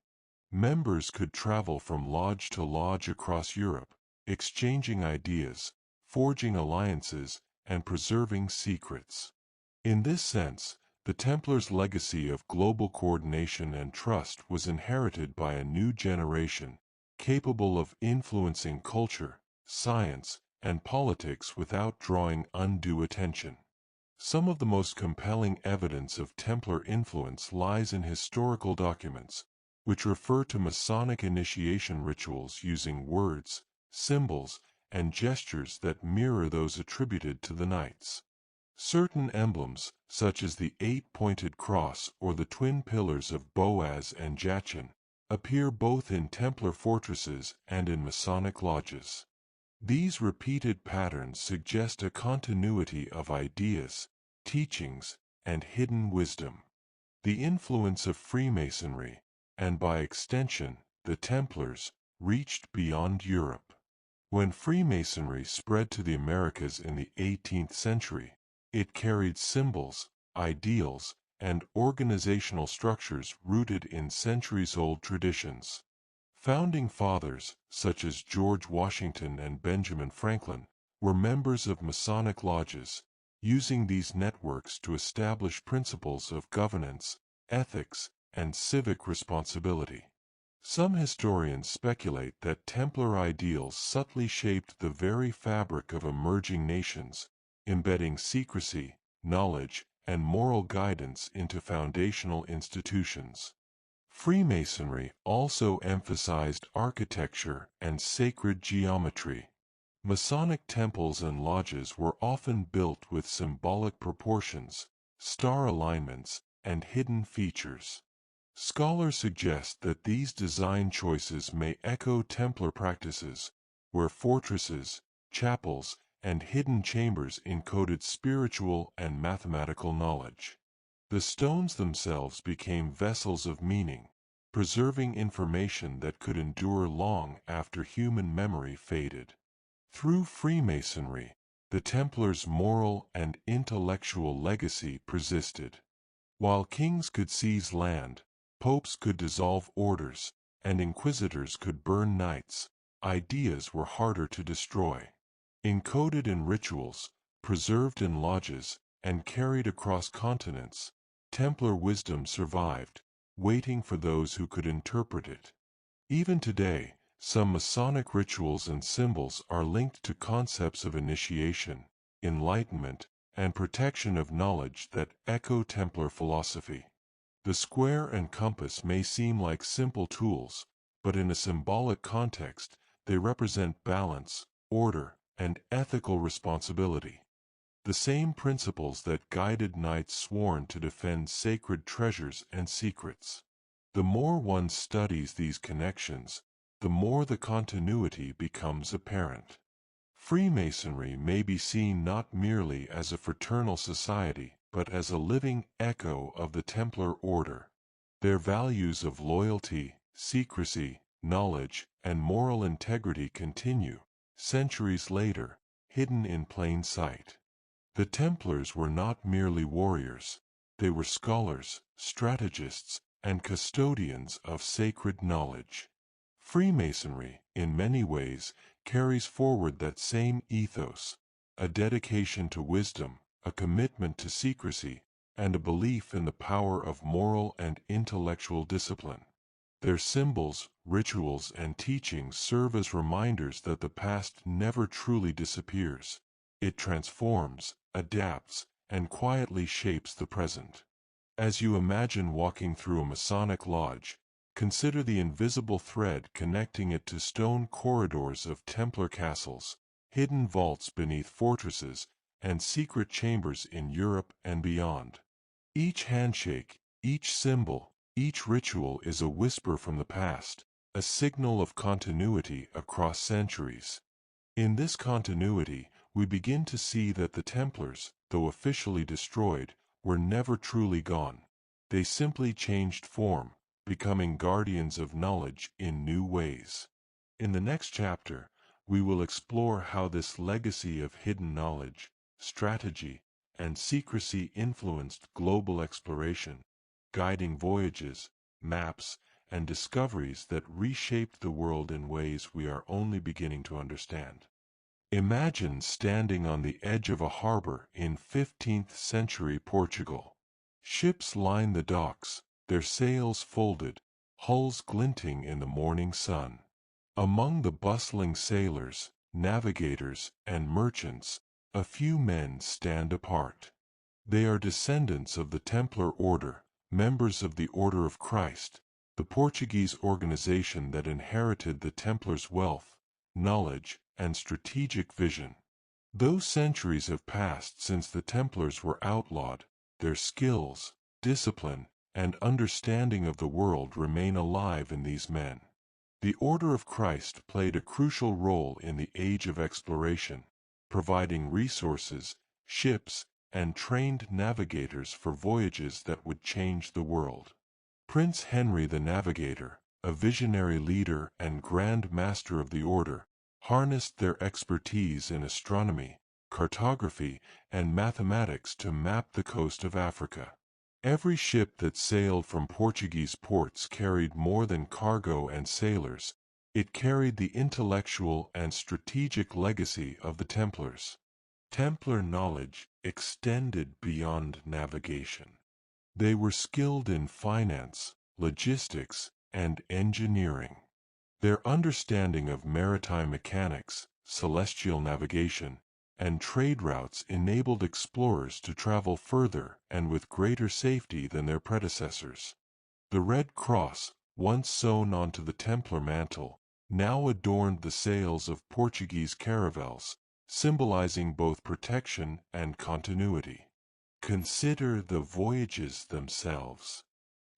Members could travel from lodge to lodge across Europe, exchanging ideas, forging alliances, and preserving secrets. In this sense, the Templars' legacy of global coordination and trust was inherited by a new generation, capable of influencing culture, science, and politics without drawing undue attention. Some of the most compelling evidence of Templar influence lies in historical documents, which refer to Masonic initiation rituals using words, symbols, and gestures that mirror those attributed to the Knights. Certain emblems, such as the 8-pointed cross or the twin pillars of Boaz and Jachin, appear both in Templar fortresses and in Masonic lodges. These repeated patterns suggest a continuity of ideas, teachings, and hidden wisdom. The influence of Freemasonry, and by extension, the Templars, reached beyond Europe. When Freemasonry spread to the Americas in the 18th century, it carried symbols, ideals, and organizational structures rooted in centuries-old traditions. Founding fathers, such as George Washington and Benjamin Franklin, were members of Masonic lodges, using these networks to establish principles of governance, ethics, and civic responsibility. Some historians speculate that Templar ideals subtly shaped the very fabric of emerging nations, embedding secrecy, knowledge, and moral guidance into foundational institutions. Freemasonry also emphasized architecture and sacred geometry. Masonic temples and lodges were often built with symbolic proportions, star alignments, and hidden features. Scholars suggest that these design choices may echo Templar practices, where fortresses, chapels, and hidden chambers encoded spiritual and mathematical knowledge. The stones themselves became vessels of meaning, preserving information that could endure long after human memory faded. Through Freemasonry, the Templars' moral and intellectual legacy persisted. While kings could seize land, popes could dissolve orders, and inquisitors could burn knights, ideas were harder to destroy. Encoded in rituals, preserved in lodges, and carried across continents, Templar wisdom survived, waiting for those who could interpret it. Even today, some Masonic rituals and symbols are linked to concepts of initiation, enlightenment, and protection of knowledge that echo Templar philosophy. The square and compass may seem like simple tools, but in a symbolic context, they represent balance, order, and ethical responsibility. The same principles that guided knights sworn to defend sacred treasures and secrets. The more one studies these connections, the more the continuity becomes apparent. Freemasonry may be seen not merely as a fraternal society, but as a living echo of the Templar order. Their values of loyalty, secrecy, knowledge, and moral integrity continue, centuries later, hidden in plain sight. The Templars were not merely warriors, they were scholars, strategists, and custodians of sacred knowledge. Freemasonry, in many ways, carries forward that same ethos, a dedication to wisdom, a commitment to secrecy, and a belief in the power of moral and intellectual discipline. Their symbols, rituals, and teachings serve as reminders that the past never truly disappears. It transforms, adapts, and quietly shapes the present. As you imagine walking through a Masonic lodge, consider the invisible thread connecting it to stone corridors of Templar castles, hidden vaults beneath fortresses, and secret chambers in Europe and beyond. Each handshake, each symbol, each ritual is a whisper from the past, a signal of continuity across centuries. In this continuity, we begin to see that the Templars, though officially destroyed, were never truly gone. They simply changed form, becoming guardians of knowledge in new ways. In the next chapter, we will explore how this legacy of hidden knowledge, strategy, and secrecy influenced global exploration, guiding voyages, maps, and discoveries that reshaped the world in ways we are only beginning to understand. Imagine standing on the edge of a harbor in 15th century Portugal. Ships line the docks, their sails folded, hulls glinting in the morning sun. Among the bustling sailors, navigators, and merchants, a few men stand apart. They are descendants of the Templar order, members of the Order of Christ, the Portuguese organization that inherited the Templars' wealth, knowledge, and strategic vision. Though centuries have passed since the Templars were outlawed, their skills, discipline, and understanding of the world remain alive in these men. The Order of Christ played a crucial role in the age of exploration, providing resources, ships, and trained navigators for voyages that would change the world. Prince Henry the Navigator, a visionary leader and Grand Master of the Order, harnessed their expertise in astronomy, cartography, and mathematics to map the coast of Africa. Every ship that sailed from Portuguese ports carried more than cargo and sailors. It carried the intellectual and strategic legacy of the Templars. Templar knowledge extended beyond navigation. They were skilled in finance, logistics, and engineering. Their understanding of maritime mechanics, celestial navigation, and trade routes enabled explorers to travel further and with greater safety than their predecessors. The Red Cross, once sewn onto the Templar mantle, now adorned the sails of Portuguese caravels, symbolizing both protection and continuity. Consider the voyages themselves.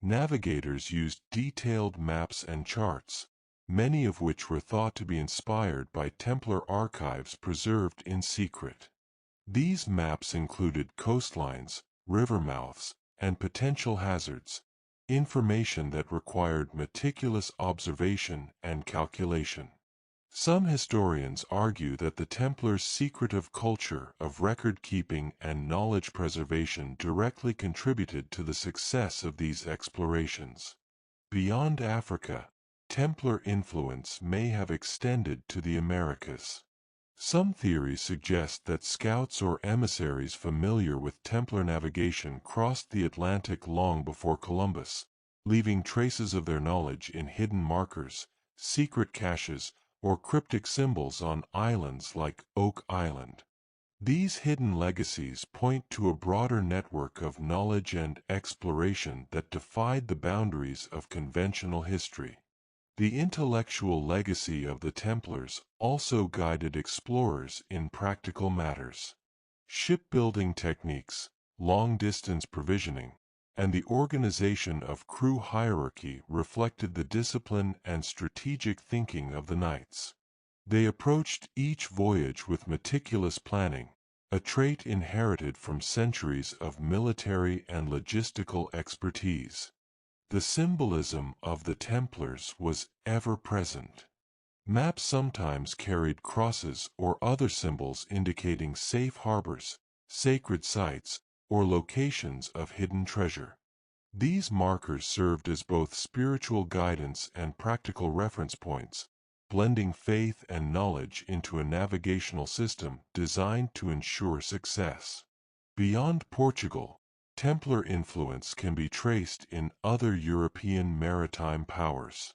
Navigators used detailed maps and charts, many of which were thought to be inspired by Templar archives preserved in secret. These maps included coastlines, river mouths, and potential hazards, information that required meticulous observation and calculation. Some historians argue that the Templars' secretive culture of record-keeping and knowledge preservation directly contributed to the success of these explorations. Beyond Africa, Templar influence may have extended to the Americas. Some theories suggest that scouts or emissaries familiar with Templar navigation crossed the Atlantic long before Columbus, leaving traces of their knowledge in hidden markers, secret caches, or cryptic symbols on islands like Oak Island. These hidden legacies point to a broader network of knowledge and exploration that defied the boundaries of conventional history. The intellectual legacy of the Templars also guided explorers in practical matters. Shipbuilding techniques, long-distance provisioning, and the organization of crew hierarchy reflected the discipline and strategic thinking of the knights. They approached each voyage with meticulous planning, a trait inherited from centuries of military and logistical expertise. The symbolism of the Templars was ever present. Maps sometimes carried crosses or other symbols indicating safe harbors, sacred sites, or locations of hidden treasure. These markers served as both spiritual guidance and practical reference points, blending faith and knowledge into a navigational system designed to ensure success. Beyond Portugal, Templar influence can be traced in other European maritime powers.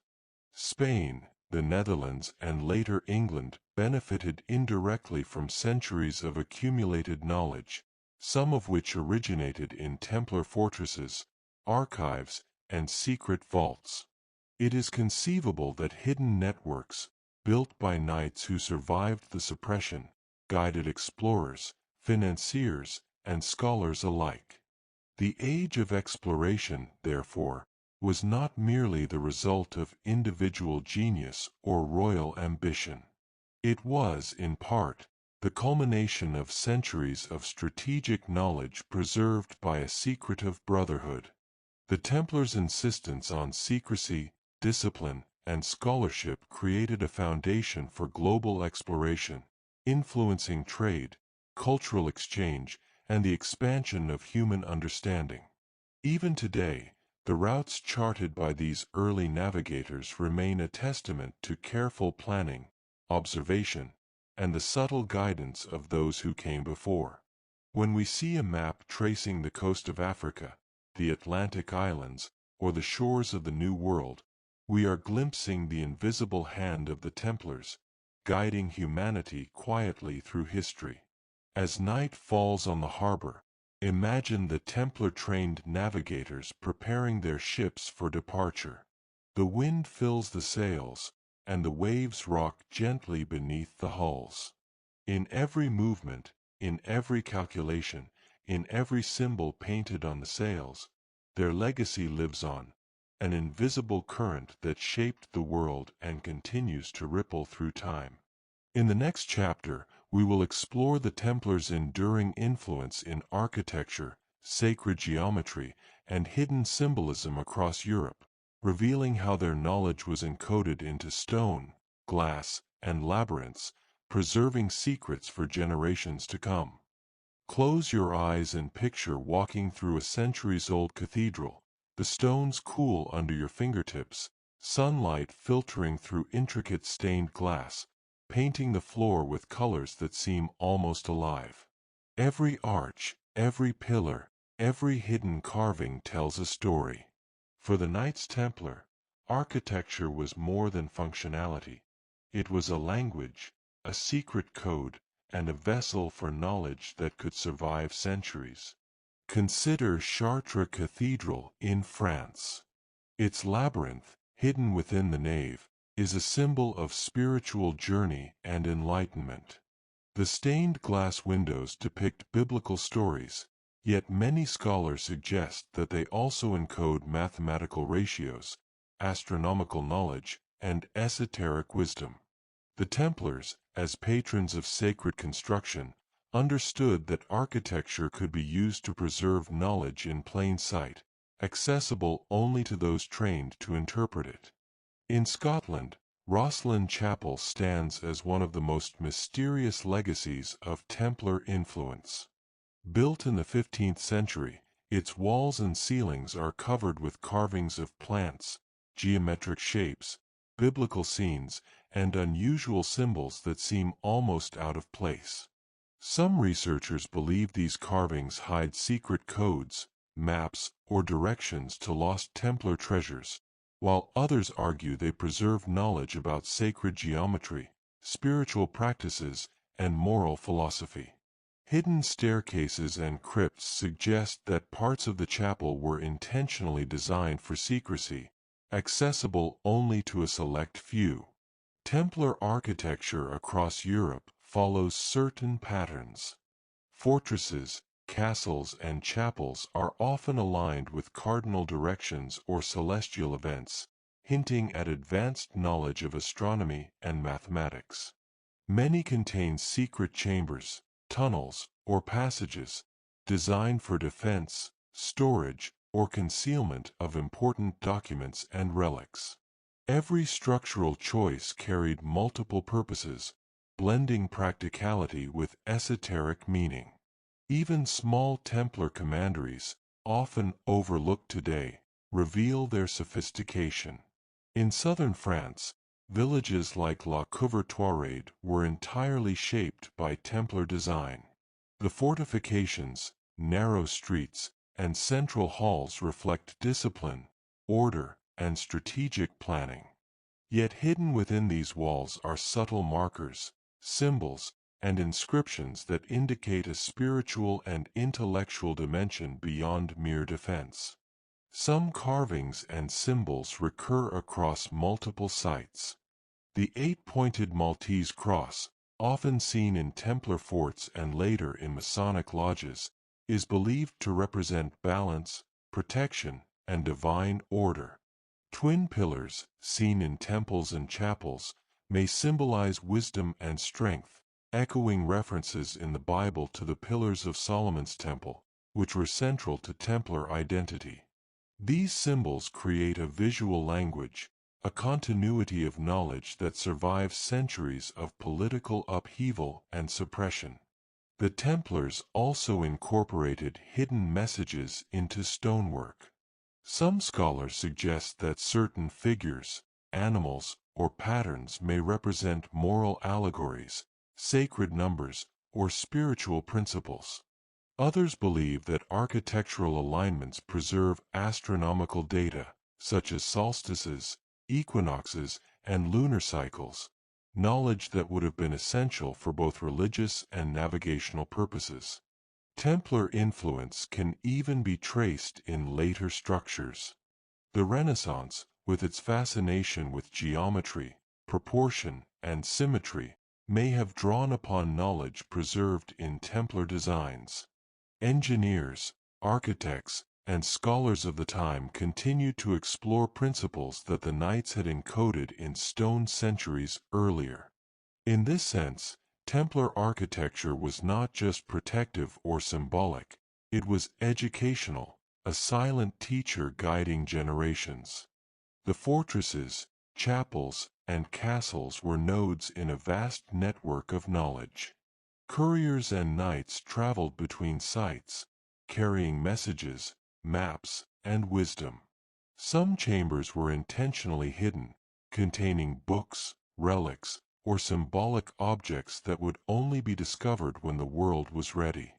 Spain, the Netherlands, and later England benefited indirectly from centuries of accumulated knowledge, some of which originated in Templar fortresses, archives, and secret vaults. It is conceivable that hidden networks, built by knights who survived the suppression, guided explorers, financiers, and scholars alike. The age of exploration, therefore, was not merely the result of individual genius or royal ambition. It was, in part, the culmination of centuries of strategic knowledge preserved by a secretive brotherhood. The Templars' insistence on secrecy, discipline, and scholarship created a foundation for global exploration, influencing trade, cultural exchange, and the expansion of human understanding. Even today, the routes charted by these early navigators remain a testament to careful planning, observation, and the subtle guidance of those who came before. When we see a map tracing the coast of Africa, the Atlantic Islands, or the shores of the New World, we are glimpsing the invisible hand of the Templars, guiding humanity quietly through history. As night falls on the harbor, imagine the Templar-trained navigators preparing their ships for departure. The wind fills the sails, and the waves rock gently beneath the hulls. In every movement, in every calculation, in every symbol painted on the sails, their legacy lives on, an invisible current that shaped the world and continues to ripple through time. In the next chapter, we will explore the Templars' enduring influence in architecture, sacred geometry, and hidden symbolism across Europe, revealing how their knowledge was encoded into stone, glass, and labyrinths, preserving secrets for generations to come. Close your eyes and picture walking through a centuries-old cathedral, the stones cool under your fingertips, sunlight filtering through intricate stained glass, painting the floor with colors that seem almost alive. Every arch, every pillar, every hidden carving tells a story. For the Knights Templar, architecture was more than functionality. It was a language, a secret code, and a vessel for knowledge that could survive centuries. Consider Chartres Cathedral in France. Its labyrinth, hidden within the nave, is a symbol of spiritual journey and enlightenment. The stained glass windows depict biblical stories, yet many scholars suggest that they also encode mathematical ratios, astronomical knowledge, and esoteric wisdom. The Templars, as patrons of sacred construction, understood that architecture could be used to preserve knowledge in plain sight, accessible only to those trained to interpret it. In Scotland, Rosslyn Chapel stands as one of the most mysterious legacies of Templar influence. Built in the 15th century, its walls and ceilings are covered with carvings of plants, geometric shapes, biblical scenes, and unusual symbols that seem almost out of place. Some researchers believe these carvings hide secret codes, maps, or directions to lost Templar treasures, while others argue they preserve knowledge about sacred geometry, spiritual practices, and moral philosophy. Hidden staircases and crypts suggest that parts of the chapel were intentionally designed for secrecy, accessible only to a select few. Templar architecture across Europe follows certain patterns. Fortresses, castles, and chapels are often aligned with cardinal directions or celestial events, hinting at advanced knowledge of astronomy and mathematics. Many contain secret chambers, tunnels, or passages, designed for defense, storage, or concealment of important documents and relics. Every structural choice carried multiple purposes, blending practicality with esoteric meaning. Even small Templar commanderies, often overlooked today, reveal their sophistication. In southern France, villages like La Couvertoirade were entirely shaped by Templar design. The fortifications, narrow streets, and central halls reflect discipline, order, and strategic planning. Yet hidden within these walls are subtle markers, symbols, and inscriptions that indicate a spiritual and intellectual dimension beyond mere defense. Some carvings and symbols recur across multiple sites. The eight-pointed Maltese cross, often seen in Templar forts and later in Masonic lodges, is believed to represent balance, protection, and divine order. Twin pillars, seen in temples and chapels, may symbolize wisdom and strength, echoing references in the Bible to the pillars of Solomon's temple, which were central to Templar identity. These symbols create a visual language, a continuity of knowledge that survives centuries of political upheaval and suppression. The Templars also incorporated hidden messages into stonework. Some scholars suggest that certain figures, animals, or patterns may represent moral allegories, sacred numbers, or spiritual principles. Others believe that architectural alignments preserve astronomical data, such as solstices, equinoxes, and lunar cycles, knowledge that would have been essential for both religious and navigational purposes. Templar influence can even be traced in later structures. The Renaissance, with its fascination with geometry, proportion, and symmetry, may have drawn upon knowledge preserved in Templar designs. Engineers, architects, and scholars of the time continued to explore principles that the Knights had encoded in stone centuries earlier. In this sense, Templar architecture was not just protective or symbolic, it was educational, a silent teacher guiding generations. The fortresses, chapels, and castles were nodes in a vast network of knowledge. Couriers and knights traveled between sites, carrying messages, maps, and wisdom. Some chambers were intentionally hidden, containing books, relics, or symbolic objects that would only be discovered when the world was ready.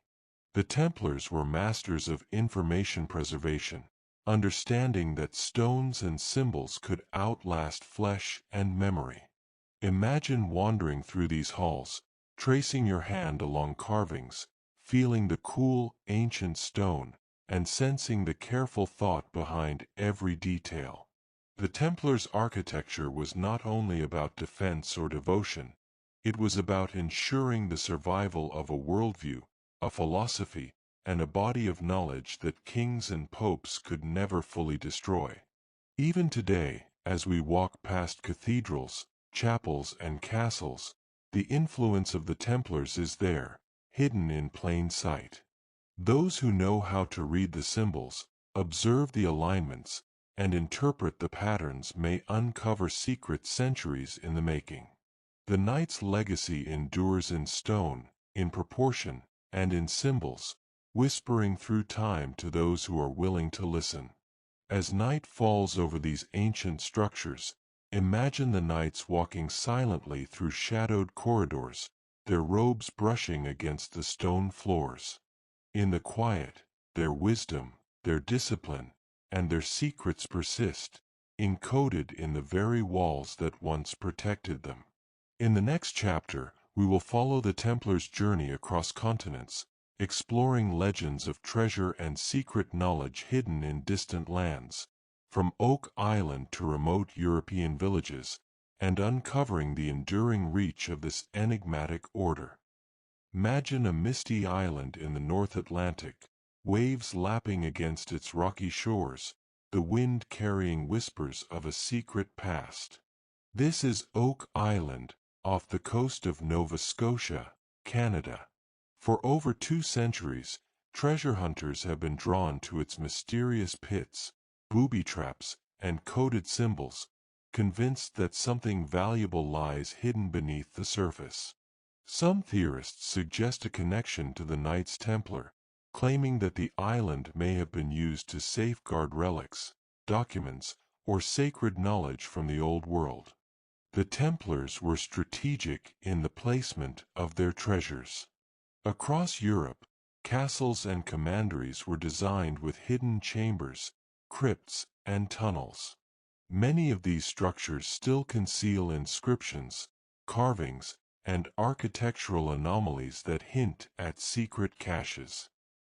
The Templars were masters of information preservation, understanding that stones and symbols could outlast flesh and memory. Imagine wandering through these halls, tracing your hand along carvings, feeling the cool, ancient stone, and sensing the careful thought behind every detail. The Templars' architecture was not only about defense or devotion, it was about ensuring the survival of a worldview, a philosophy, and a body of knowledge that kings and popes could never fully destroy. Even today, as we walk past cathedrals, chapels, and castles, the influence of the Templars is there, hidden in plain sight. Those who know how to read the symbols, observe the alignments, and interpret the patterns may uncover secrets centuries in the making. The Knight's legacy endures in stone, in proportion, and in symbols, whispering through time to those who are willing to listen. As night falls over these ancient structures, imagine the knights walking silently through shadowed corridors, their robes brushing against the stone floors. In the quiet, their wisdom, their discipline, and their secrets persist, encoded in the very walls that once protected them. In the next chapter, we will follow the Templars' journey across continents, exploring legends of treasure and secret knowledge hidden in distant lands, from Oak Island to remote European villages, and uncovering the enduring reach of this enigmatic order. Imagine a misty island in the North Atlantic, waves lapping against its rocky shores, the wind carrying whispers of a secret past. This is Oak Island, off the coast of Nova Scotia, Canada. For over 2 centuries, treasure hunters have been drawn to its mysterious pits, booby traps, and coded symbols, convinced that something valuable lies hidden beneath the surface. Some theorists suggest a connection to the Knights Templar, claiming that the island may have been used to safeguard relics, documents, or sacred knowledge from the Old World. The Templars were strategic in the placement of their treasures. Across Europe, castles and commanderies were designed with hidden chambers, crypts, and tunnels. Many of these structures still conceal inscriptions, carvings, and architectural anomalies that hint at secret caches.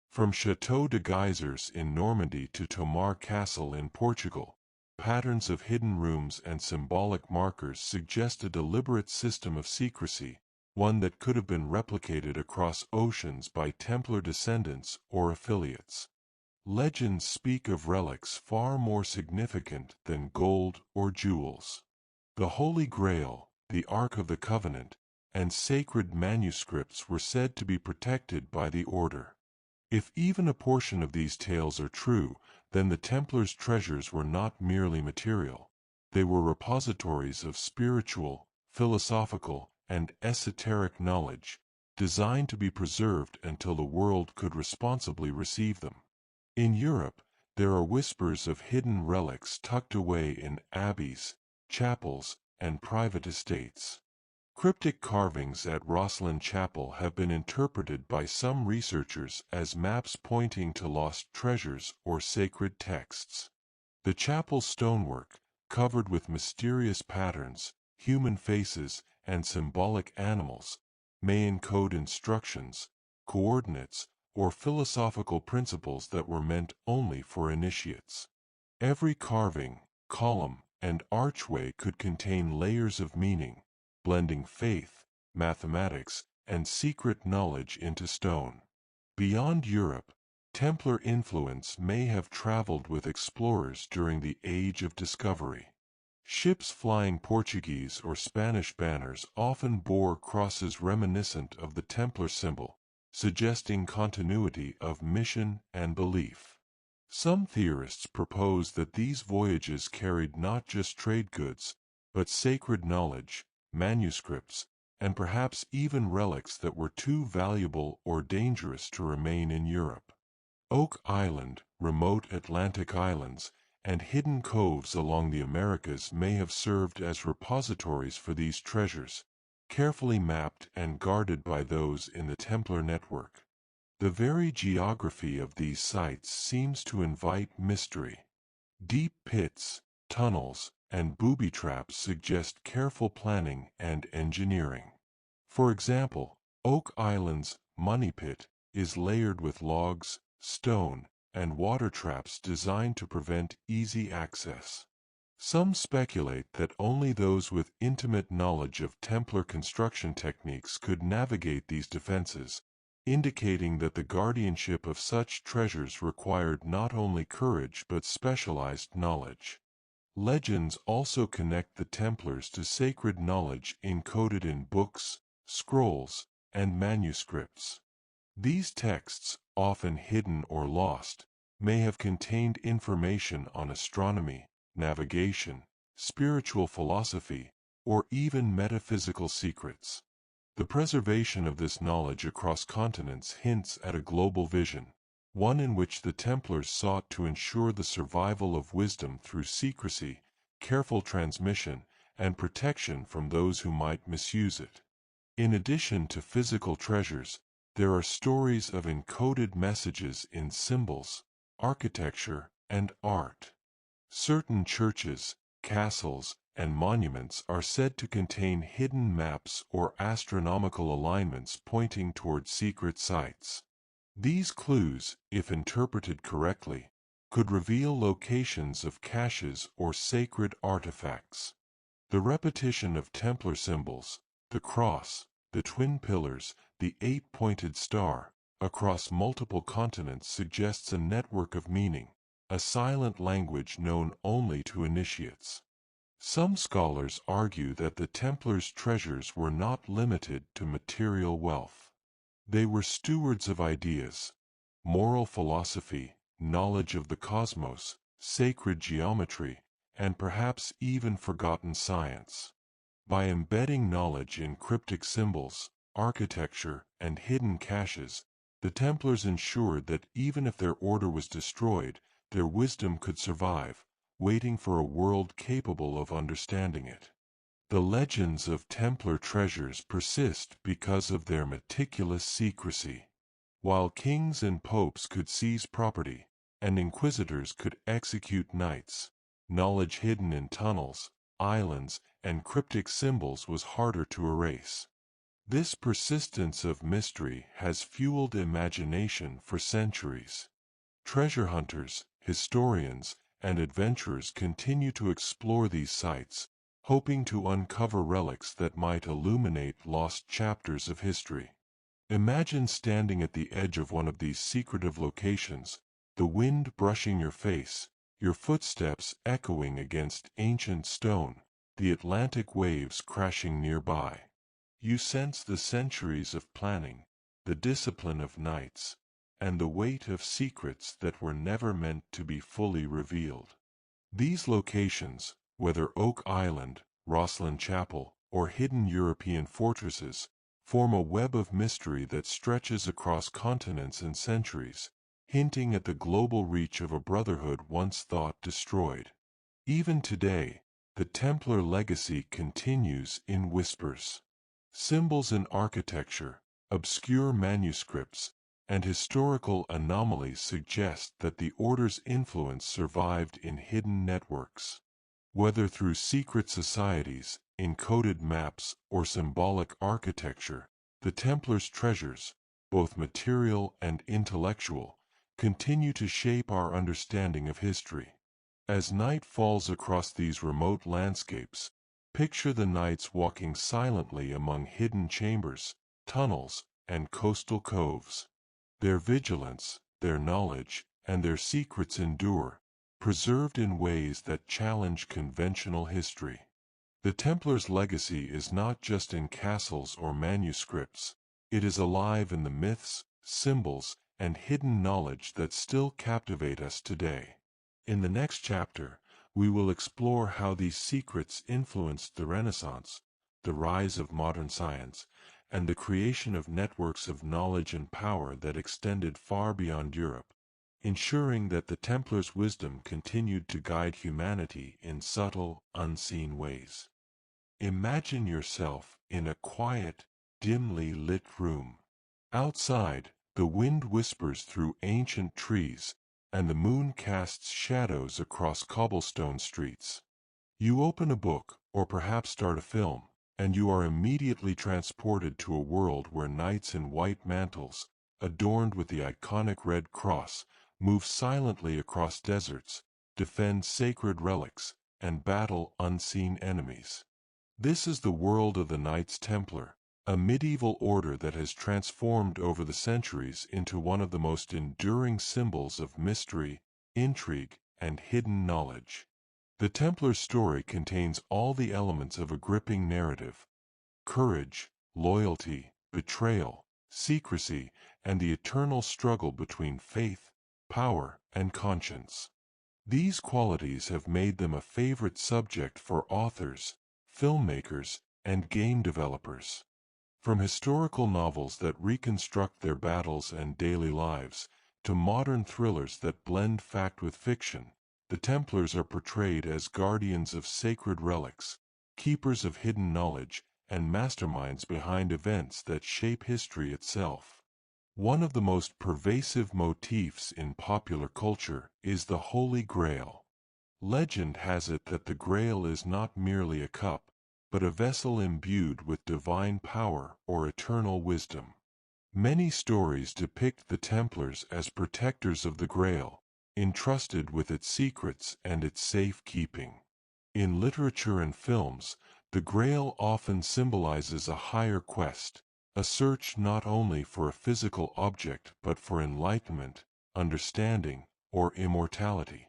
From Château de Geysers in Normandy to Tomar Castle in Portugal, patterns of hidden rooms and symbolic markers suggest a deliberate system of secrecy, one that could have been replicated across oceans by Templar descendants or affiliates. Legends speak of relics far more significant than gold or jewels. The Holy Grail, the Ark of the Covenant, and sacred manuscripts were said to be protected by the Order. If even a portion of these tales are true, then the Templars' treasures were not merely material. They were repositories of spiritual, philosophical, and esoteric knowledge, designed to be preserved until the world could responsibly receive them. In Europe, there are whispers of hidden relics tucked away in abbeys, chapels, and private estates. Cryptic carvings at Rosslyn Chapel have been interpreted by some researchers as maps pointing to lost treasures or sacred texts. The chapel's stonework, covered with mysterious patterns, human faces, and symbolic animals, may encode instructions, coordinates, or philosophical principles that were meant only for initiates. Every carving, column, and archway could contain layers of meaning, blending faith, mathematics, and secret knowledge into stone. Beyond Europe, Templar influence may have traveled with explorers during the Age of Discovery. Ships flying Portuguese or Spanish banners often bore crosses reminiscent of the Templar symbol, suggesting continuity of mission and belief. Some theorists propose that these voyages carried not just trade goods, but sacred knowledge, manuscripts, and perhaps even relics that were too valuable or dangerous to remain in Europe. Oak Island, remote Atlantic islands, and hidden coves along the Americas may have served as repositories for these treasures, carefully mapped and guarded by those in the Templar network. The very geography of these sites seems to invite mystery. Deep pits, tunnels, and booby traps suggest careful planning and engineering. For example, Oak Island's money pit is layered with logs, stone, and water traps designed to prevent easy access. Some speculate that only those with intimate knowledge of Templar construction techniques could navigate these defenses, indicating that the guardianship of such treasures required not only courage but specialized knowledge. Legends also connect the Templars to sacred knowledge encoded in books, scrolls, and manuscripts. These texts, often hidden or lost, may have contained information on astronomy, navigation, spiritual philosophy, or even metaphysical secrets. The preservation of this knowledge across continents hints at a global vision, one in which the Templars sought to ensure the survival of wisdom through secrecy, careful transmission, and protection from those who might misuse it. In addition to physical treasures, there are stories of encoded messages in symbols, architecture, and art. Certain churches, castles, and monuments are said to contain hidden maps or astronomical alignments pointing toward secret sites. These clues, if interpreted correctly, could reveal locations of caches or sacred artifacts. The repetition of Templar symbols, the cross, the twin pillars, the eight-pointed star, across multiple continents suggests a network of meaning, a silent language known only to initiates. Some scholars argue that the Templars' treasures were not limited to material wealth. They were stewards of ideas, moral philosophy, knowledge of the cosmos, sacred geometry, and perhaps even forgotten science. By embedding knowledge in cryptic symbols, architecture, and hidden caches, the Templars ensured that even if their order was destroyed, their wisdom could survive, waiting for a world capable of understanding it. The legends of Templar treasures persist because of their meticulous secrecy. While kings and popes could seize property, and inquisitors could execute knights, knowledge hidden in tunnels, islands, and cryptic symbols was harder to erase. This persistence of mystery has fueled imagination for centuries. Treasure hunters, historians, and adventurers continue to explore these sites, hoping to uncover relics that might illuminate lost chapters of history. Imagine standing at the edge of one of these secretive locations, the wind brushing your face, your footsteps echoing against ancient stone, the Atlantic waves crashing nearby. You sense the centuries of planning, the discipline of knights, and the weight of secrets that were never meant to be fully revealed. These locations, whether Oak Island, Rosslyn Chapel, or hidden European fortresses, form a web of mystery that stretches across continents and centuries, hinting at the global reach of a brotherhood once thought destroyed. Even today, the Templar legacy continues in whispers. Symbols in architecture, obscure manuscripts, and historical anomalies suggest that the Order's influence survived in hidden networks. Whether through secret societies, encoded maps, or symbolic architecture, the Templars' treasures, both material and intellectual, continue to shape our understanding of history. As night falls across these remote landscapes, picture the knights walking silently among hidden chambers, tunnels, and coastal coves. Their vigilance, their knowledge, and their secrets endure, preserved in ways that challenge conventional history. The Templars' legacy is not just in castles or manuscripts, it is alive in the myths, symbols, and hidden knowledge that still captivate us today. In the next chapter, we will explore how these secrets influenced the Renaissance, the rise of modern science, and the creation of networks of knowledge and power that extended far beyond Europe, ensuring that the Templars' wisdom continued to guide humanity in subtle, unseen ways. Imagine yourself in a quiet, dimly lit room. Outside, the wind whispers through ancient trees, and the moon casts shadows across cobblestone streets. You open a book, or perhaps start a film, and you are immediately transported to a world where knights in white mantles, adorned with the iconic red cross, move silently across deserts, defend sacred relics, and battle unseen enemies. This is the world of the Knights Templar, a medieval order that has transformed over the centuries into one of the most enduring symbols of mystery, intrigue, and hidden knowledge. The Templar story contains all the elements of a gripping narrative: courage, loyalty, betrayal, secrecy, and the eternal struggle between faith, power, and conscience. These qualities have made them a favorite subject for authors, filmmakers, and game developers. From historical novels that reconstruct their battles and daily lives, to modern thrillers that blend fact with fiction, the Templars are portrayed as guardians of sacred relics, keepers of hidden knowledge, and masterminds behind events that shape history itself. One of the most pervasive motifs in popular culture is the Holy Grail. Legend has it that the Grail is not merely a cup, but a vessel imbued with divine power or eternal wisdom. Many stories depict the Templars as protectors of the Grail, entrusted with its secrets and its safekeeping. In literature and films, the Grail often symbolizes a higher quest, a search not only for a physical object but for enlightenment, understanding, or immortality.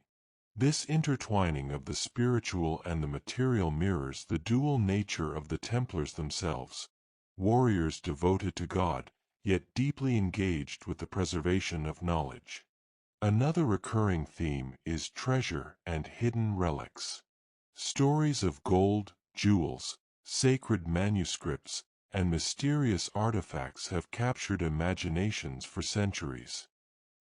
This intertwining of the spiritual and the material mirrors the dual nature of the Templars themselves, warriors devoted to God, yet deeply engaged with the preservation of knowledge. Another recurring theme is treasure and hidden relics. Stories of gold, jewels, sacred manuscripts, and mysterious artifacts have captured imaginations for centuries.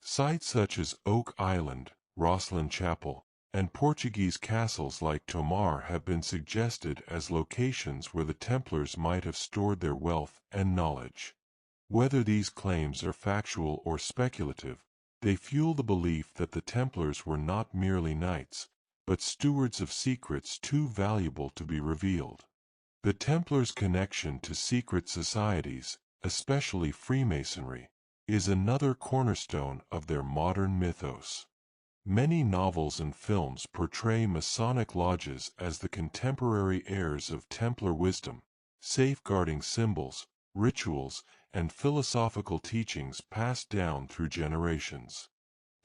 Sites such as Oak Island, Rosslyn Chapel, and Portuguese castles like Tomar have been suggested as locations where the Templars might have stored their wealth and knowledge. Whether these claims are factual or speculative, they fuel the belief that the Templars were not merely knights, but stewards of secrets too valuable to be revealed. The Templars' connection to secret societies, especially Freemasonry, is another cornerstone of their modern mythos. Many novels and films portray Masonic lodges as the contemporary heirs of Templar wisdom, safeguarding symbols, rituals, and philosophical teachings passed down through generations.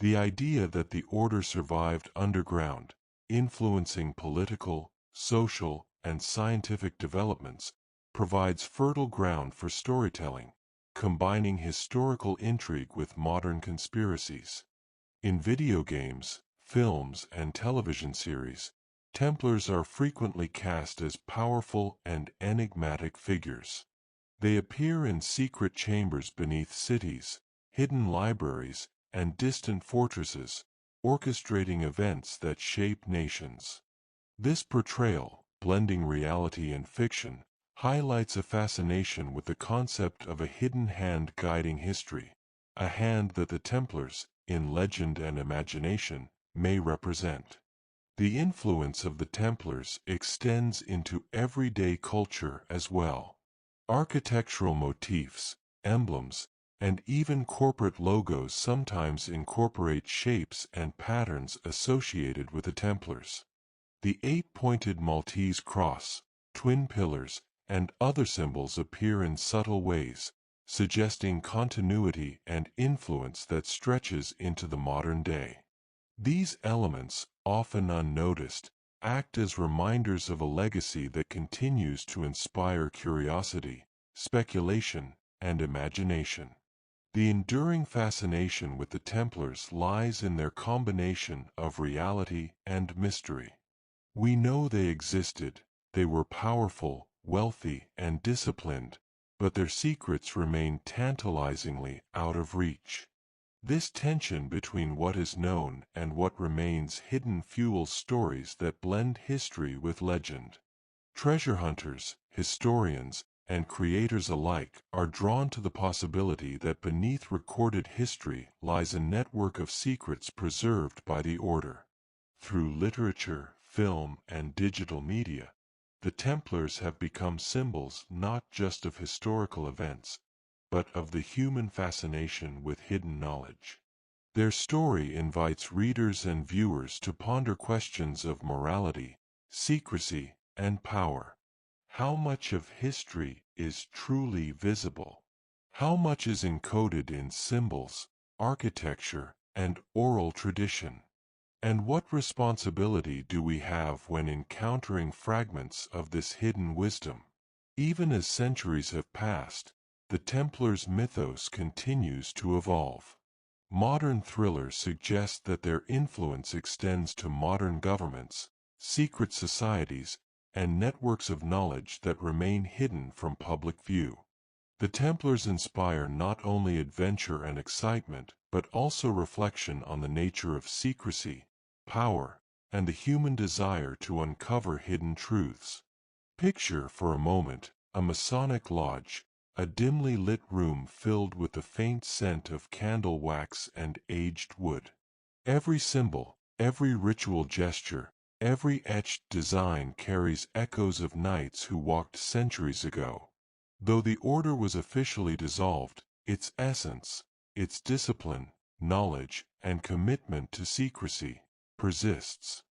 The idea that the order survived underground, influencing political, social, and scientific developments, provides fertile ground for storytelling, combining historical intrigue with modern conspiracies. In video games, films, and television series, Templars are frequently cast as powerful and enigmatic figures. They appear in secret chambers beneath cities, hidden libraries, and distant fortresses, orchestrating events that shape nations. This portrayal, blending reality and fiction, highlights a fascination with the concept of a hidden hand guiding history, a hand that the Templars, in legend and imagination, may represent. The influence of the Templars extends into everyday culture as well. Architectural motifs, emblems, and even corporate logos sometimes incorporate shapes and patterns associated with the Templars. The eight-pointed Maltese cross, twin pillars, and other symbols appear in subtle ways, suggesting continuity and influence that stretches into the modern day. These elements, often unnoticed, act as reminders of a legacy that continues to inspire curiosity, speculation, and imagination. The enduring fascination with the Templars lies in their combination of reality and mystery. We know they existed, they were powerful, wealthy, and disciplined, but their secrets remain tantalizingly out of reach. This tension between what is known and what remains hidden fuels stories that blend history with legend. Treasure hunters, historians, and creators alike are drawn to the possibility that beneath recorded history lies a network of secrets preserved by the Order. Through literature, film, and digital media, the Templars have become symbols not just of historical events, but of the human fascination with hidden knowledge. Their story invites readers and viewers to ponder questions of morality, secrecy, and power. How much of history is truly visible? How much is encoded in symbols, architecture, and oral tradition? And what responsibility do we have when encountering fragments of this hidden wisdom? Even as centuries have passed, the Templars' mythos continues to evolve. Modern thrillers suggest that their influence extends to modern governments, secret societies, and networks of knowledge that remain hidden from public view. The Templars inspire not only adventure and excitement, but also reflection on the nature of secrecy, power, and the human desire to uncover hidden truths. Picture for a moment a Masonic lodge, a dimly lit room filled with the faint scent of candle wax and aged wood. Every symbol, every ritual gesture, every etched design carries echoes of knights who walked centuries ago. Though the order was officially dissolved, its essence, its discipline, knowledge, and commitment to secrecy, persists.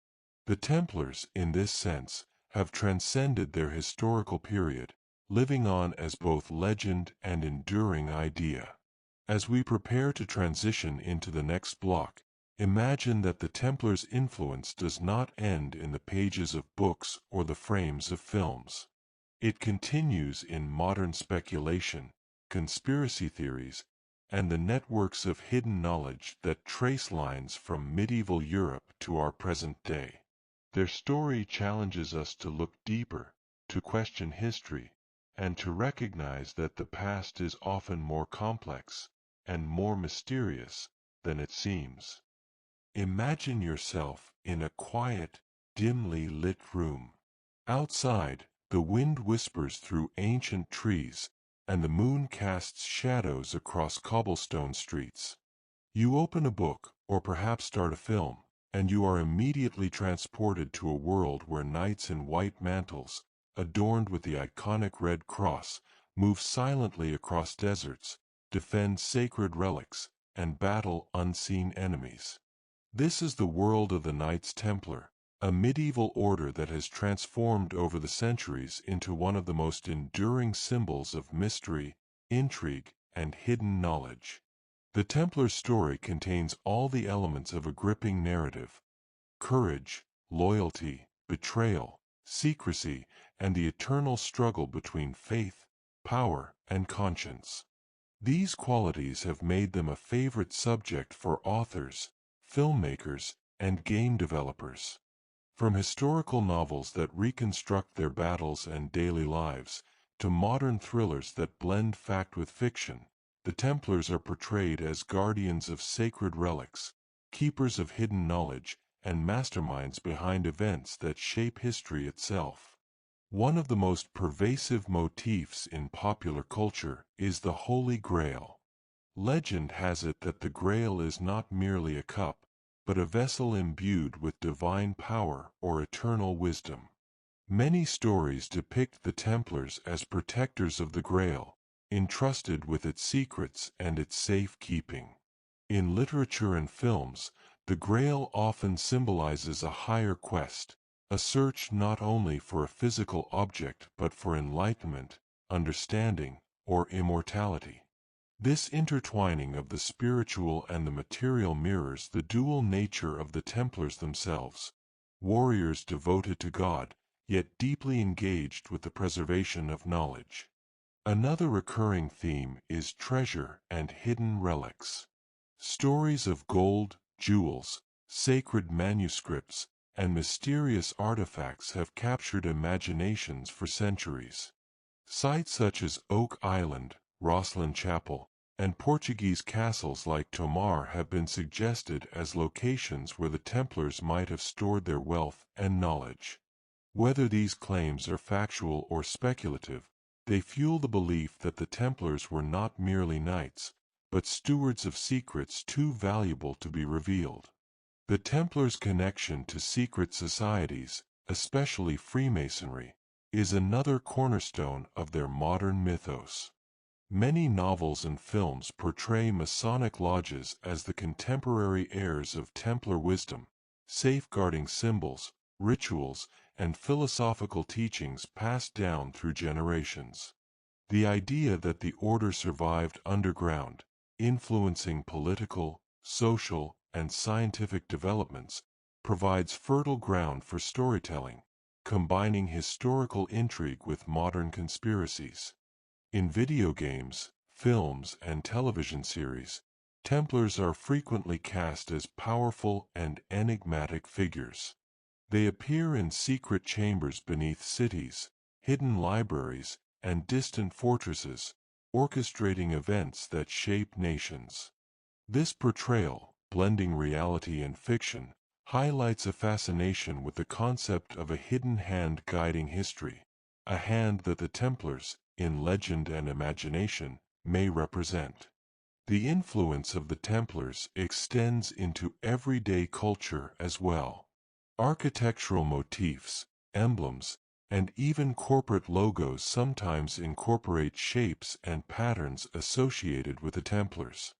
The Templars, in this sense, have transcended their historical period, living on as both legend and enduring idea. As we prepare to transition into the next block, imagine that the Templars' influence does not end in the pages of books or the frames of films. It continues in modern speculation, conspiracy theories, and the networks of hidden knowledge that trace lines from medieval Europe to our present day. Their story challenges us to look deeper, to question history, and to recognize that the past is often more complex and more mysterious than it seems. Imagine yourself in a quiet, dimly lit room. Outside, the wind whispers through ancient trees, and the moon casts shadows across cobblestone streets. You open a book, or perhaps start a film, and you are immediately transported to a world where knights in white mantles, adorned with the iconic Red Cross, move silently across deserts, defend sacred relics, and battle unseen enemies. This is the world of the Knights Templar, a medieval order that has transformed over the centuries into one of the most enduring symbols of mystery, intrigue, and hidden knowledge. The Templar's story contains all the elements of a gripping narrative: courage, loyalty, betrayal, secrecy, and the eternal struggle between faith, power, and conscience. These qualities have made them a favorite subject for authors, filmmakers, and game developers. From historical novels that reconstruct their battles and daily lives, to modern thrillers that blend fact with fiction, the Templars are portrayed as guardians of sacred relics, keepers of hidden knowledge, and masterminds behind events that shape history itself. One of the most pervasive motifs in popular culture is the Holy Grail. Legend has it that the Grail is not merely a cup, but a vessel imbued with divine power or eternal wisdom. Many stories depict the Templars as protectors of the Grail, entrusted with its secrets and its safekeeping. In literature and films, the Grail often symbolizes a higher quest, a search not only for a physical object but for enlightenment, understanding, or immortality. This intertwining of the spiritual and the material mirrors the dual nature of the Templars themselves: warriors devoted to God, yet deeply engaged with the preservation of knowledge. Another recurring theme is treasure and hidden relics. Stories of gold, jewels, sacred manuscripts, and mysterious artifacts have captured imaginations for centuries. Sites such as Oak Island, Rosslyn Chapel, and Portuguese castles like Tomar have been suggested as locations where the Templars might have stored their wealth and knowledge. Whether these claims are factual or speculative, they fuel the belief that the Templars were not merely knights, but stewards of secrets too valuable to be revealed. The Templars' connection to secret societies, especially Freemasonry, is another cornerstone of their modern mythos. Many novels and films portray Masonic lodges as the contemporary heirs of Templar wisdom, safeguarding symbols, rituals, and philosophical teachings passed down through generations. The idea that the order survived underground, influencing political, social, and scientific developments, provides fertile ground for storytelling, combining historical intrigue with modern conspiracies. In video games, films, and television series, Templars are frequently cast as powerful and enigmatic figures. They appear in secret chambers beneath cities, hidden libraries, and distant fortresses, orchestrating events that shape nations. This portrayal, blending reality and fiction, highlights a fascination with the concept of a hidden hand guiding history, a hand that the Templars, in legend and imagination, may represent. The influence of the Templars extends into everyday culture as well. Architectural motifs, emblems, and even corporate logos sometimes incorporate shapes and patterns associated with the Templars.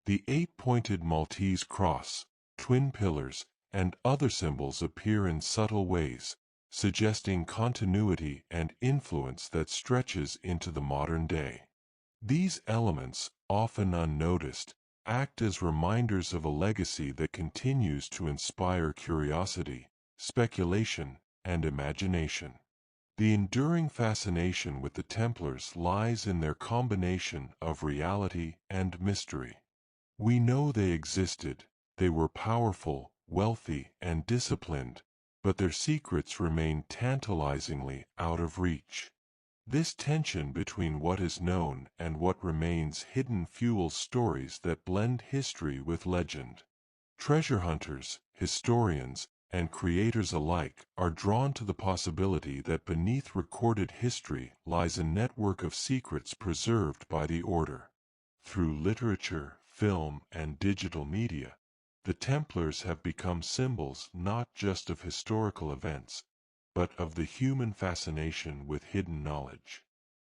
The eight-pointed Maltese cross, twin pillars, and other symbols appear in subtle ways, suggesting continuity and influence that stretches into the modern day. These elements, often unnoticed, act as reminders of a legacy that continues to inspire curiosity, speculation, and imagination. The enduring fascination with the Templars lies in their combination of reality and mystery. We know they existed, they were powerful, wealthy, and disciplined, but their secrets remain tantalizingly out of reach. This tension between what is known and what remains hidden fuels stories that blend history with legend. Treasure hunters, historians, and creators alike are drawn to the possibility that beneath recorded history lies a network of secrets preserved by the Order. Through literature, film, and digital media, the Templars have become symbols not just of historical events, but of the human fascination with hidden knowledge.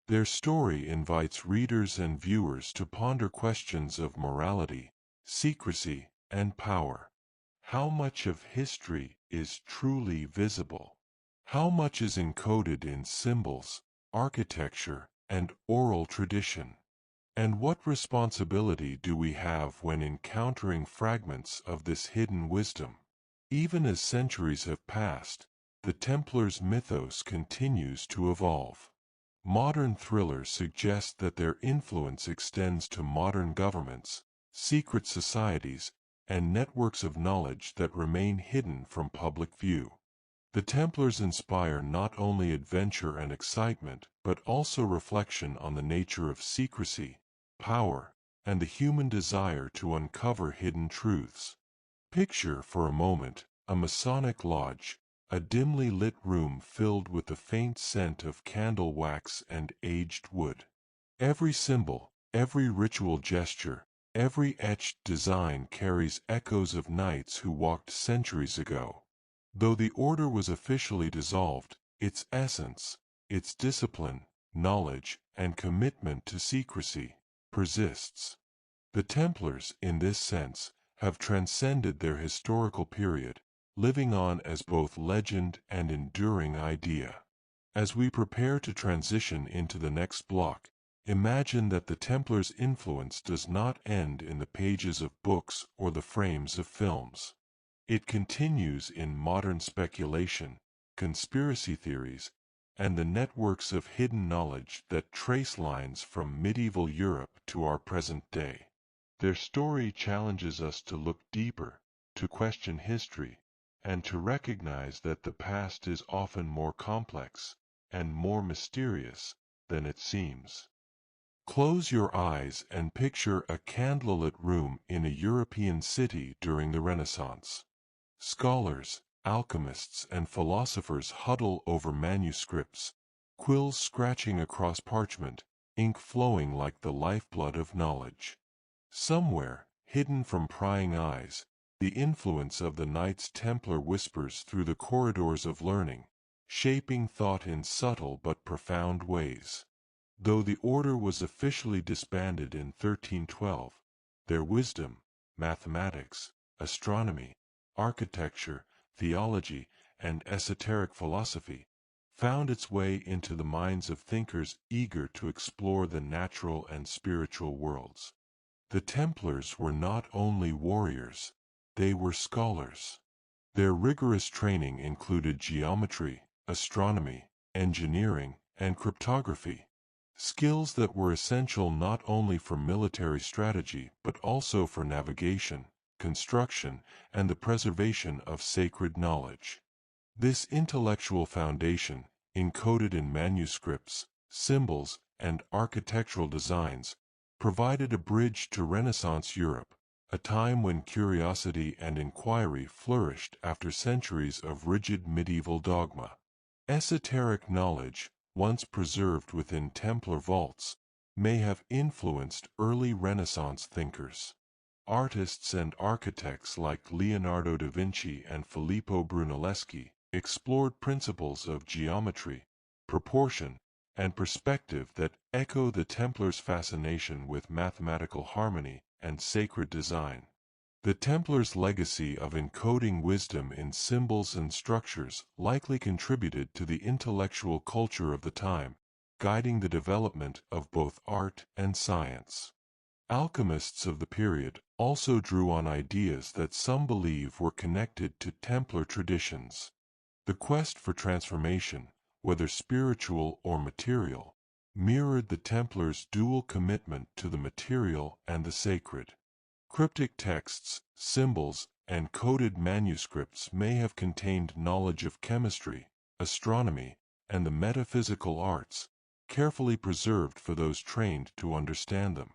Their story invites readers and viewers to ponder questions of morality, secrecy, and power. How much of history is truly visible? How much is encoded in symbols, architecture, and oral tradition? And what responsibility do we have when encountering fragments of this hidden wisdom? Even as centuries have passed, the Templars' mythos continues to evolve. Modern thrillers suggest that their influence extends to modern governments, secret societies, and networks of knowledge that remain hidden from public view. The Templars inspire not only adventure and excitement, but also reflection on the nature of secrecy, power, and the human desire to uncover hidden truths. Picture for a moment a Masonic lodge, a dimly lit room filled with the faint scent of candle wax and aged wood. Every symbol, every ritual gesture, every etched design carries echoes of knights who walked centuries ago. Though the order was officially dissolved, its essence, its discipline, knowledge, and commitment to secrecy persists. The Templars, in this sense, have transcended their historical period, living on as both legend and enduring idea. As we prepare to transition into the next block, imagine that the Templars' influence does not end in the pages of books or the frames of films. It continues in modern speculation, conspiracy theories, and the networks of hidden knowledge that trace lines from medieval Europe to our present day. Their story challenges us to look deeper, to question history, and to recognize that the past is often more complex and more mysterious than it seems. Close your eyes and picture a candlelit room in a European city during the Renaissance. Scholars, alchemists, and philosophers huddle over manuscripts, quills scratching across parchment, ink flowing like the lifeblood of knowledge. Somewhere, hidden from prying eyes, the influence of the Knights Templar whispers through the corridors of learning, shaping thought in subtle but profound ways. Though the order was officially disbanded in 1312, their wisdom, mathematics, astronomy, architecture, theology, and esoteric philosophy found its way into the minds of thinkers eager to explore the natural and spiritual worlds. The Templars were not only warriors, they were scholars. Their rigorous training included geometry, astronomy, engineering, and cryptography, skills that were essential not only for military strategy but also for navigation, construction, and the preservation of sacred knowledge. This intellectual foundation, encoded in manuscripts, symbols, and architectural designs, provided a bridge to Renaissance Europe, a time when curiosity and inquiry flourished after centuries of rigid medieval dogma. Esoteric knowledge, once preserved within Templar vaults, may have influenced early Renaissance thinkers. Artists and architects like Leonardo da Vinci and Filippo Brunelleschi explored principles of geometry, proportion, and perspective that echo the Templars' fascination with mathematical harmony and sacred design. The Templars' legacy of encoding wisdom in symbols and structures likely contributed to the intellectual culture of the time, guiding the development of both art and science. Alchemists of the period also drew on ideas that some believe were connected to Templar traditions. The quest for transformation, whether spiritual or material, mirrored the Templars' dual commitment to the material and the sacred. Cryptic texts, symbols, and coded manuscripts may have contained knowledge of chemistry, astronomy, and the metaphysical arts, carefully preserved for those trained to understand them.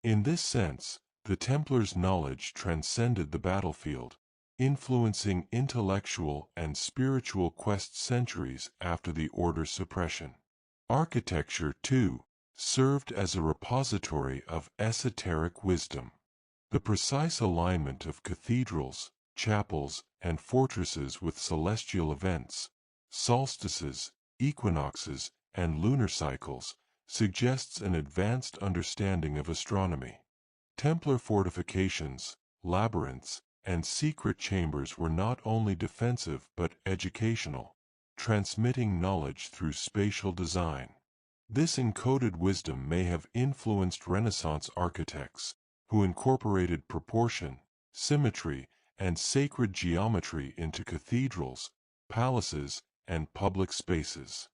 In this sense, the Templars' knowledge transcended the battlefield, influencing intellectual and spiritual quests centuries after the Order's suppression. Architecture, too, served as a repository of esoteric wisdom. The precise alignment of cathedrals, chapels, and fortresses with celestial events, solstices, equinoxes, and lunar cycles, suggests an advanced understanding of astronomy. Templar fortifications, labyrinths, and secret chambers were not only defensive but educational, transmitting knowledge through spatial design. This encoded wisdom may have influenced Renaissance architects, who incorporated proportion, symmetry, and sacred geometry into cathedrals, palaces, and public spaces.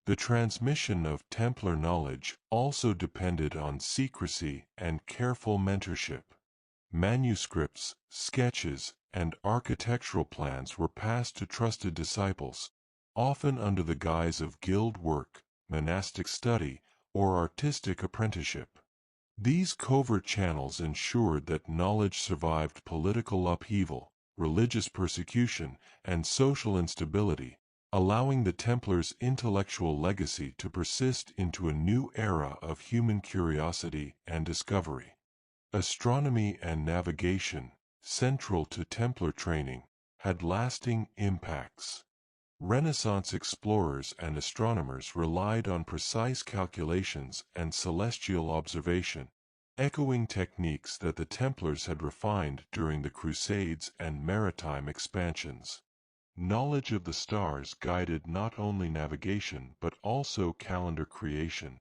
The transmission of Templar knowledge also depended on secrecy and careful mentorship. Manuscripts, sketches, and architectural plans were passed to trusted disciples, often under the guise of guild work, monastic study, or artistic apprenticeship. These covert channels ensured that knowledge survived political upheaval, religious persecution, and social instability, allowing the Templars' intellectual legacy to persist into a new era of human curiosity and discovery. Astronomy and navigation, central to Templar training, had lasting impacts. Renaissance explorers and astronomers relied on precise calculations and celestial observation, echoing techniques that the Templars had refined during the Crusades and maritime expansions. Knowledge of the stars guided not only navigation but also calendar creation,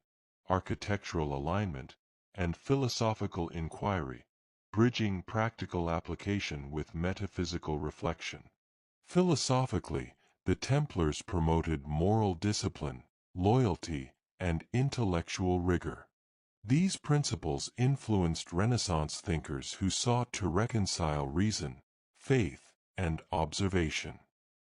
architectural alignment, and philosophical inquiry, bridging practical application with metaphysical reflection. Philosophically, the Templars promoted moral discipline, loyalty, and intellectual rigor. These principles influenced Renaissance thinkers who sought to reconcile reason, faith, and observation.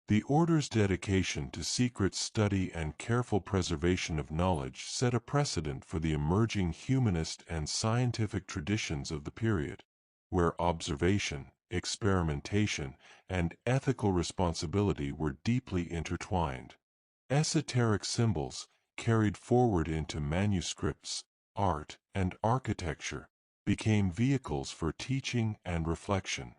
The Order's dedication to secret study and careful preservation of knowledge set a precedent for the emerging humanist and scientific traditions of the period, where observation, experimentation, and ethical responsibility were deeply intertwined. Esoteric symbols, carried forward into manuscripts, art, and architecture, became vehicles for teaching and reflection.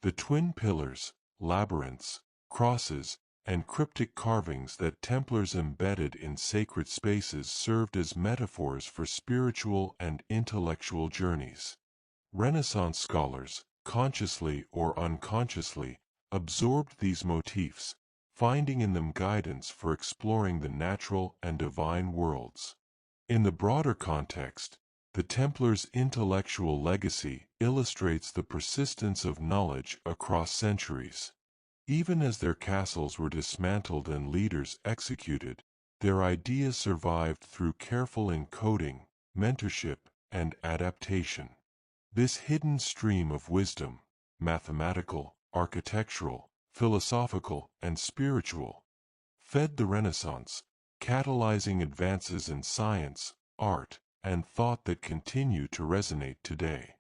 The twin pillars, labyrinths, crosses, and cryptic carvings that Templars embedded in sacred spaces served as metaphors for spiritual and intellectual journeys. Renaissance scholars, consciously or unconsciously, absorbed these motifs, finding in them guidance for exploring the natural and divine worlds. In the broader context, the Templars' intellectual legacy illustrates the persistence of knowledge across centuries. Even as their castles were dismantled and leaders executed, their ideas survived through careful encoding, mentorship, and adaptation. This hidden stream of wisdom, mathematical, architectural, philosophical, and spiritual, fed the Renaissance, catalyzing advances in science, art, and thought that continue to resonate today.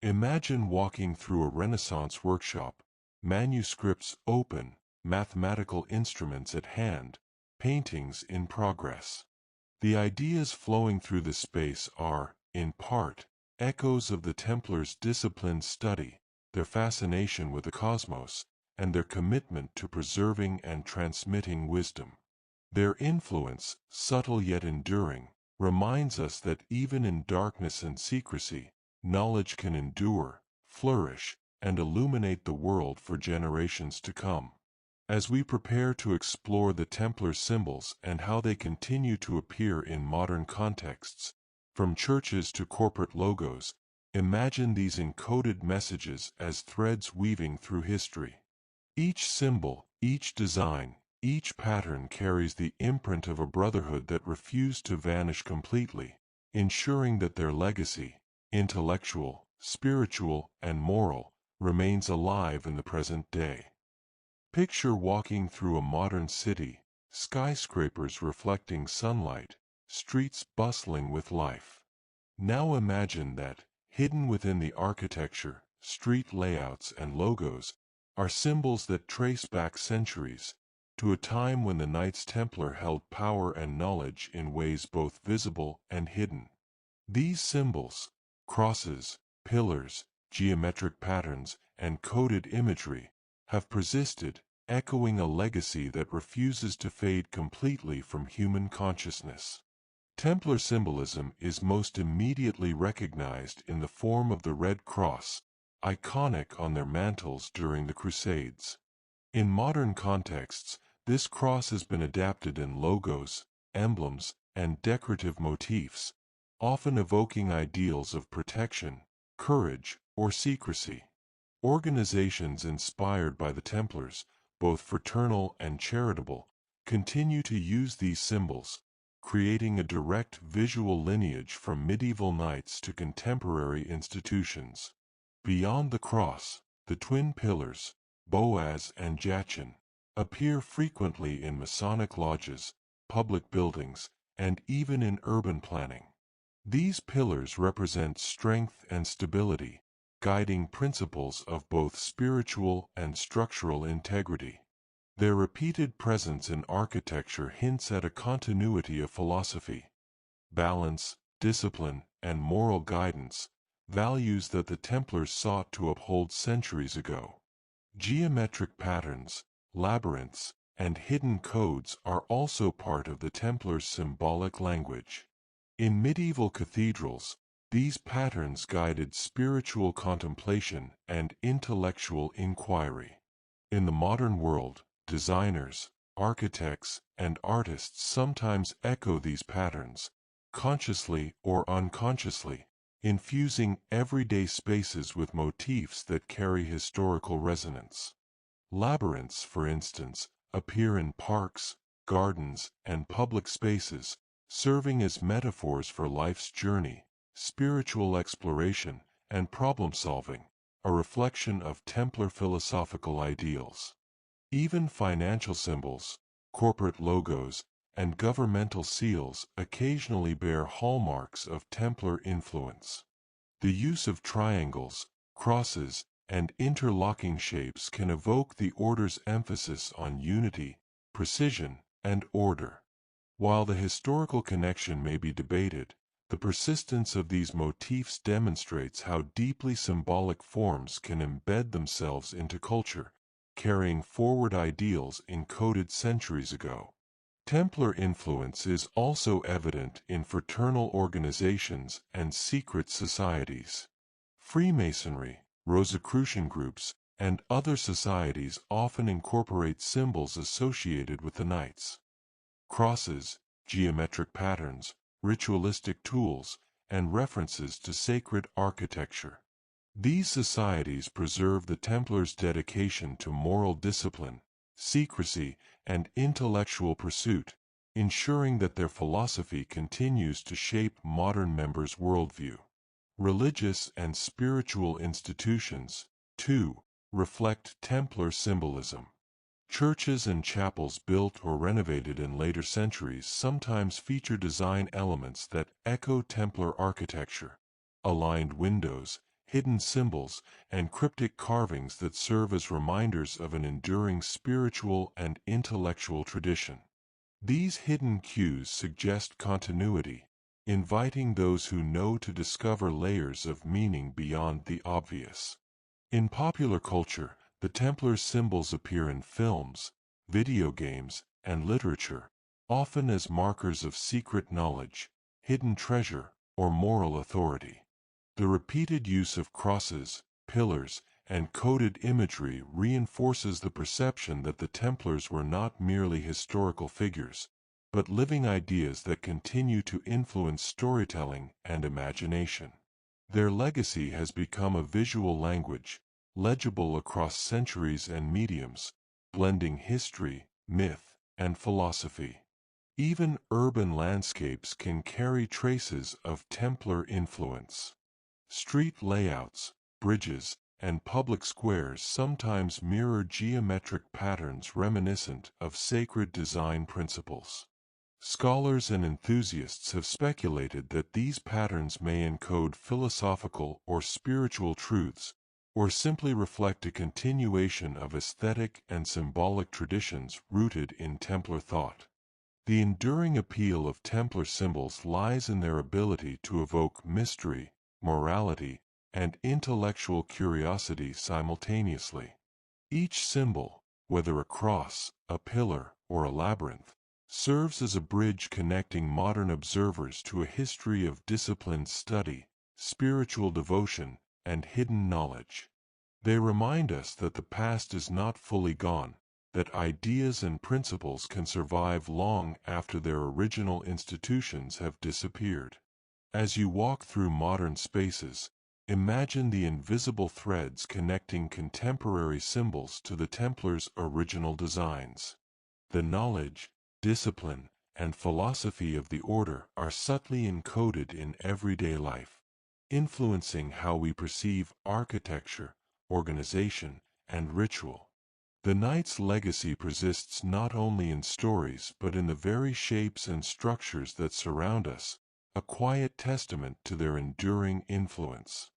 Imagine walking through a Renaissance workshop, manuscripts open, mathematical instruments at hand, paintings in progress. The ideas flowing through the space are, in part, echoes of the Templars' disciplined study, their fascination with the cosmos, and their commitment to preserving and transmitting wisdom. Their influence, subtle yet enduring, reminds us that even in darkness and secrecy, knowledge can endure, flourish, and illuminate the world for generations to come. As we prepare to explore the Templar symbols and how they continue to appear in modern contexts, from churches to corporate logos, imagine these encoded messages as threads weaving through history. Each symbol, each design, each pattern carries the imprint of a brotherhood that refused to vanish completely, ensuring that their legacy, intellectual, spiritual, and moral, remains alive in the present day. Picture walking through a modern city, skyscrapers reflecting sunlight, streets bustling with life. Now imagine that, hidden within the architecture, street layouts, and logos, are symbols that trace back centuries, to a time when the Knights Templar held power and knowledge in ways both visible and hidden. These symbols, crosses, pillars, geometric patterns, and coded imagery, have persisted, echoing a legacy that refuses to fade completely from human consciousness. Templar symbolism is most immediately recognized in the form of the Red Cross, iconic on their mantles during the Crusades. In modern contexts, this cross has been adapted in logos, emblems, and decorative motifs, often evoking ideals of protection, courage, or secrecy. Organizations inspired by the Templars, both fraternal and charitable, continue to use these symbols, creating a direct visual lineage from medieval knights to contemporary institutions. Beyond the cross, the twin pillars, Boaz and Jachin, appear frequently in Masonic lodges, public buildings, and even in urban planning. These pillars represent strength and stability, guiding principles of both spiritual and structural integrity. Their repeated presence in architecture hints at a continuity of philosophy, balance, discipline, and moral guidance, values that the Templars sought to uphold centuries ago. Geometric patterns, labyrinths, and hidden codes are also part of the Templars' symbolic language. In medieval cathedrals, these patterns guided spiritual contemplation and intellectual inquiry. In the modern world, designers, architects, and artists sometimes echo these patterns, consciously or unconsciously, infusing everyday spaces with motifs that carry historical resonance. Labyrinths, for instance, appear in parks, gardens, and public spaces, serving as metaphors for life's journey, spiritual exploration, and problem-solving, a reflection of Templar philosophical ideals. Even financial symbols, corporate logos, and governmental seals occasionally bear hallmarks of Templar influence. The use of triangles, crosses, and interlocking shapes can evoke the order's emphasis on unity, precision, and order. While the historical connection may be debated, the persistence of these motifs demonstrates how deeply symbolic forms can embed themselves into culture, carrying forward ideals encoded centuries ago. Templar influence is also evident in fraternal organizations and secret societies. Freemasonry, Rosicrucian groups, and other societies often incorporate symbols associated with the knights. Crosses, geometric patterns, ritualistic tools, and references to sacred architecture. These societies preserve the Templars' dedication to moral discipline, secrecy, and intellectual pursuit, ensuring that their philosophy continues to shape modern members' worldview. Religious and spiritual institutions, too, reflect Templar symbolism. Churches and chapels built or renovated in later centuries sometimes feature design elements that echo Templar architecture, aligned windows, hidden symbols, and cryptic carvings that serve as reminders of an enduring spiritual and intellectual tradition. These hidden cues suggest continuity, inviting those who know to discover layers of meaning beyond the obvious. In popular culture, the Templar symbols appear in films, video games, and literature, often as markers of secret knowledge, hidden treasure, or moral authority. The repeated use of crosses, pillars, and coded imagery reinforces the perception that the Templars were not merely historical figures, but living ideas that continue to influence storytelling and imagination. Their legacy has become a visual language, legible across centuries and mediums, blending history, myth, and philosophy. Even urban landscapes can carry traces of Templar influence. Street layouts, bridges, and public squares sometimes mirror geometric patterns reminiscent of sacred design principles. Scholars and enthusiasts have speculated that these patterns may encode philosophical or spiritual truths, or simply reflect a continuation of aesthetic and symbolic traditions rooted in Templar thought. The enduring appeal of Templar symbols lies in their ability to evoke mystery, morality, and intellectual curiosity simultaneously. Each symbol, whether a cross, a pillar, or a labyrinth, serves as a bridge connecting modern observers to a history of disciplined study, spiritual devotion, and hidden knowledge. They remind us that the past is not fully gone, that ideas and principles can survive long after their original institutions have disappeared. As you walk through modern spaces, imagine the invisible threads connecting contemporary symbols to the Templars' original designs. The knowledge, discipline, and philosophy of the order are subtly encoded in everyday life, influencing how we perceive architecture, organization, and ritual. The Knights' legacy persists not only in stories but in the very shapes and structures that surround us, a quiet testament to their enduring influence.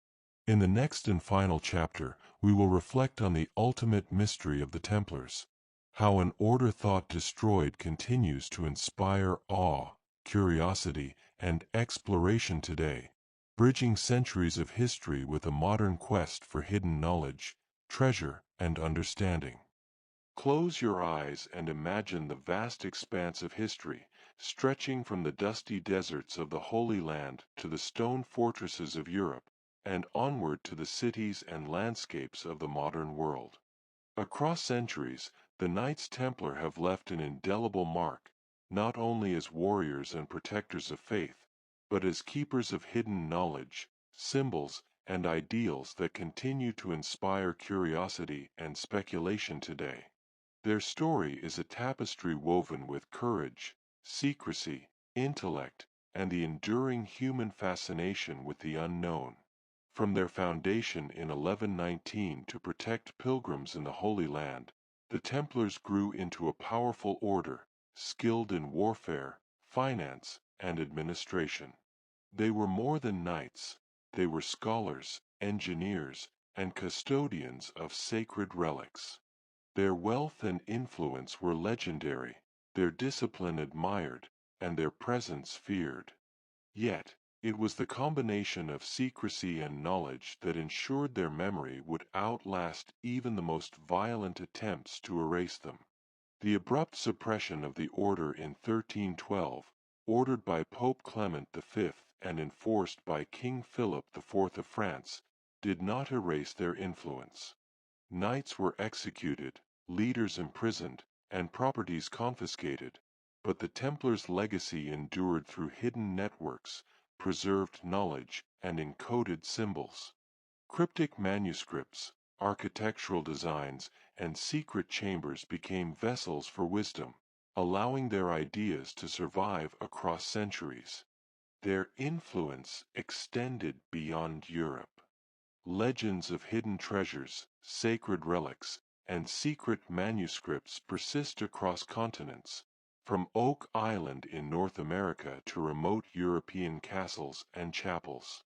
In the next and final chapter, we will reflect on the ultimate mystery of the Templars, how an order thought destroyed continues to inspire awe, curiosity, and exploration today, bridging centuries of history with a modern quest for hidden knowledge, treasure, and understanding. Close your eyes and imagine the vast expanse of history, stretching from the dusty deserts of the Holy Land to the stone fortresses of Europe, and onward to the cities and landscapes of the modern world. Across centuries, the Knights Templar have left an indelible mark, not only as warriors and protectors of faith, but as keepers of hidden knowledge, symbols, and ideals that continue to inspire curiosity and speculation today. Their story is a tapestry woven with courage, secrecy, intellect, and the enduring human fascination with the unknown. From their foundation in 1119 to protect pilgrims in the Holy Land, the Templars grew into a powerful order, skilled in warfare, finance, and administration. They were more than knights; they were scholars, engineers, and custodians of sacred relics. Their wealth and influence were legendary, their discipline admired, and their presence feared. Yet, it was the combination of secrecy and knowledge that ensured their memory would outlast even the most violent attempts to erase them. The abrupt suppression of the order in 1312, ordered by Pope Clement V and enforced by King Philip IV of France, did not erase their influence. Knights were executed, leaders imprisoned, and properties confiscated, but the Templars' legacy endured through hidden networks, preserved knowledge, and encoded symbols. Cryptic manuscripts, architectural designs, and secret chambers became vessels for wisdom, allowing their ideas to survive across centuries. Their influence extended beyond Europe. Legends of hidden treasures, sacred relics, and secret manuscripts persist across continents, from Oak Island in North America to remote European castles and chapels.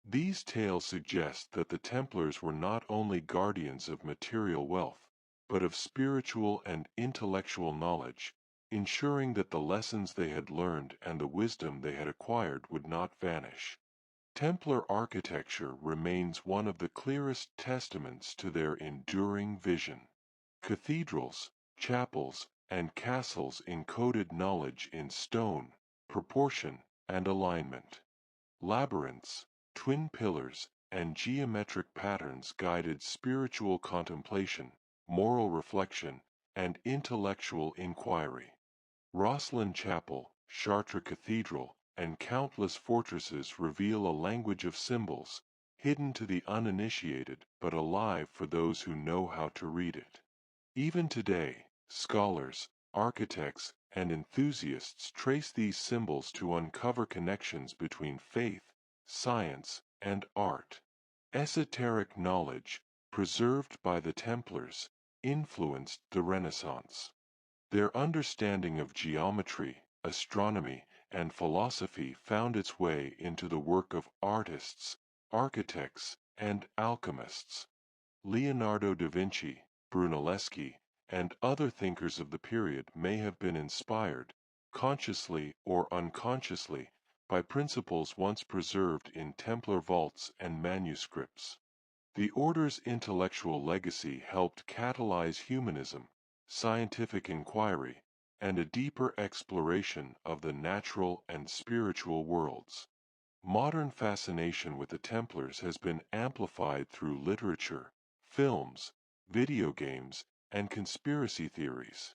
These tales suggest that the Templars were not only guardians of material wealth, but of spiritual and intellectual knowledge, ensuring that the lessons they had learned and the wisdom they had acquired would not vanish. Templar architecture remains one of the clearest testaments to their enduring vision. Cathedrals, chapels, and castles encoded knowledge in stone, proportion, and alignment. Labyrinths, twin pillars, and geometric patterns guided spiritual contemplation, moral reflection, and intellectual inquiry. Rosslyn Chapel, Chartres Cathedral, and countless fortresses reveal a language of symbols, hidden to the uninitiated but alive for those who know how to read it. Even today, scholars, architects, and enthusiasts trace these symbols to uncover connections between faith, science, and art. Esoteric knowledge, preserved by the Templars, influenced the Renaissance. Their understanding of geometry, astronomy, and philosophy found its way into the work of artists, architects, and alchemists. Leonardo da Vinci, Brunelleschi, and other thinkers of the period may have been inspired, consciously or unconsciously, by principles once preserved in Templar vaults and manuscripts. The order's intellectual legacy helped catalyze humanism, scientific inquiry, and a deeper exploration of the natural and spiritual worlds. Modern fascination with the Templars has been amplified through literature, films, video games, and conspiracy theories.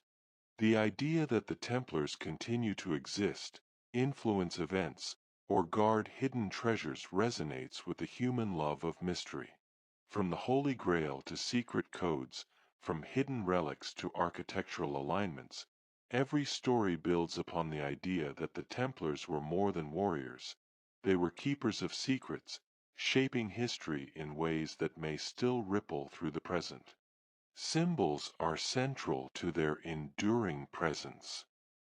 The idea that the Templars continue to exist, influence events, or guard hidden treasures resonates with the human love of mystery. From the Holy Grail to secret codes, from hidden relics to architectural alignments, every story builds upon the idea that the Templars were more than warriors. They were keepers of secrets, shaping history in ways that may still ripple through the present. Symbols are central to their enduring presence.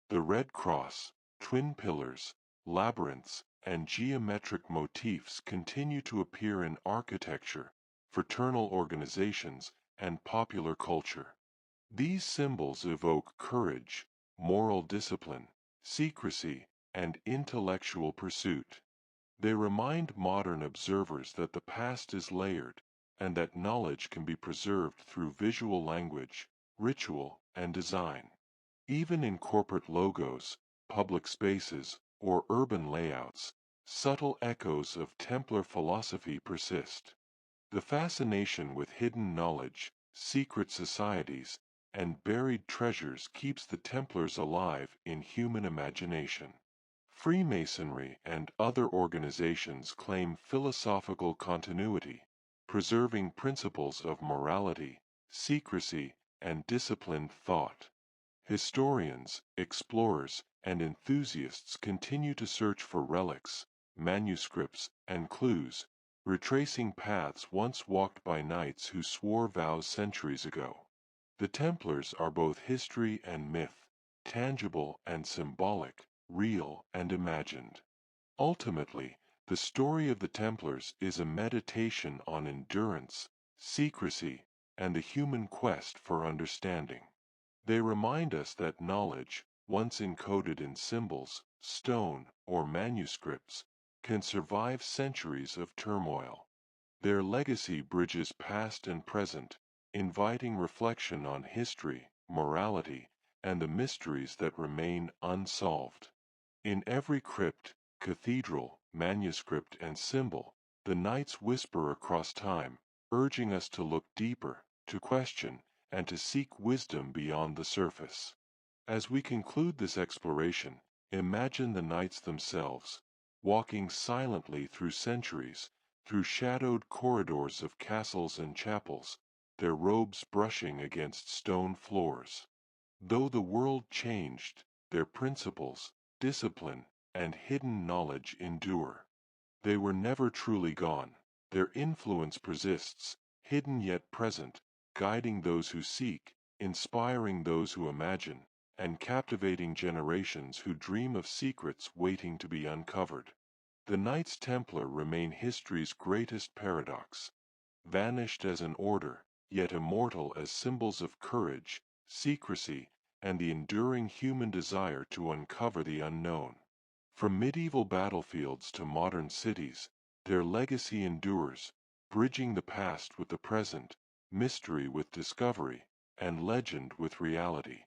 The Red Cross, twin pillars, labyrinths, and geometric motifs continue to appear in architecture, fraternal organizations, and popular culture. These symbols evoke courage, moral discipline, secrecy, and intellectual pursuit. They remind modern observers that the past is layered, and that knowledge can be preserved through visual language, ritual, and design. Even in corporate logos, public spaces, or urban layouts, subtle echoes of Templar philosophy persist. The fascination with hidden knowledge, secret societies, and buried treasures keeps the Templars alive in human imagination. Freemasonry and other organizations claim philosophical continuity, preserving principles of morality, secrecy, and disciplined thought. Historians, explorers, and enthusiasts continue to search for relics, manuscripts, and clues, retracing paths once walked by knights who swore vows centuries ago. The Templars are both history and myth, tangible and symbolic, real and imagined. Ultimately, the story of the Templars is a meditation on endurance, secrecy, and the human quest for understanding. They remind us that knowledge, once encoded in symbols, stone, or manuscripts, can survive centuries of turmoil. Their legacy bridges past and present, inviting reflection on history, morality, and the mysteries that remain unsolved. In every crypt, cathedral, manuscript, and symbol, the knights whisper across time, urging us to look deeper, to question, and to seek wisdom beyond the surface. As we conclude this exploration, imagine the knights themselves, walking silently through centuries, through shadowed corridors of castles and chapels, their robes brushing against stone floors. Though the world changed, their principles, discipline, and hidden knowledge endure. They were never truly gone. Their influence persists, hidden yet present, guiding those who seek, inspiring those who imagine, and captivating generations who dream of secrets waiting to be uncovered. The Knights Templar remain history's greatest paradox, vanished as an order, yet immortal as symbols of courage, secrecy, and the enduring human desire to uncover the unknown. From medieval battlefields to modern cities, their legacy endures, bridging the past with the present, mystery with discovery, and legend with reality.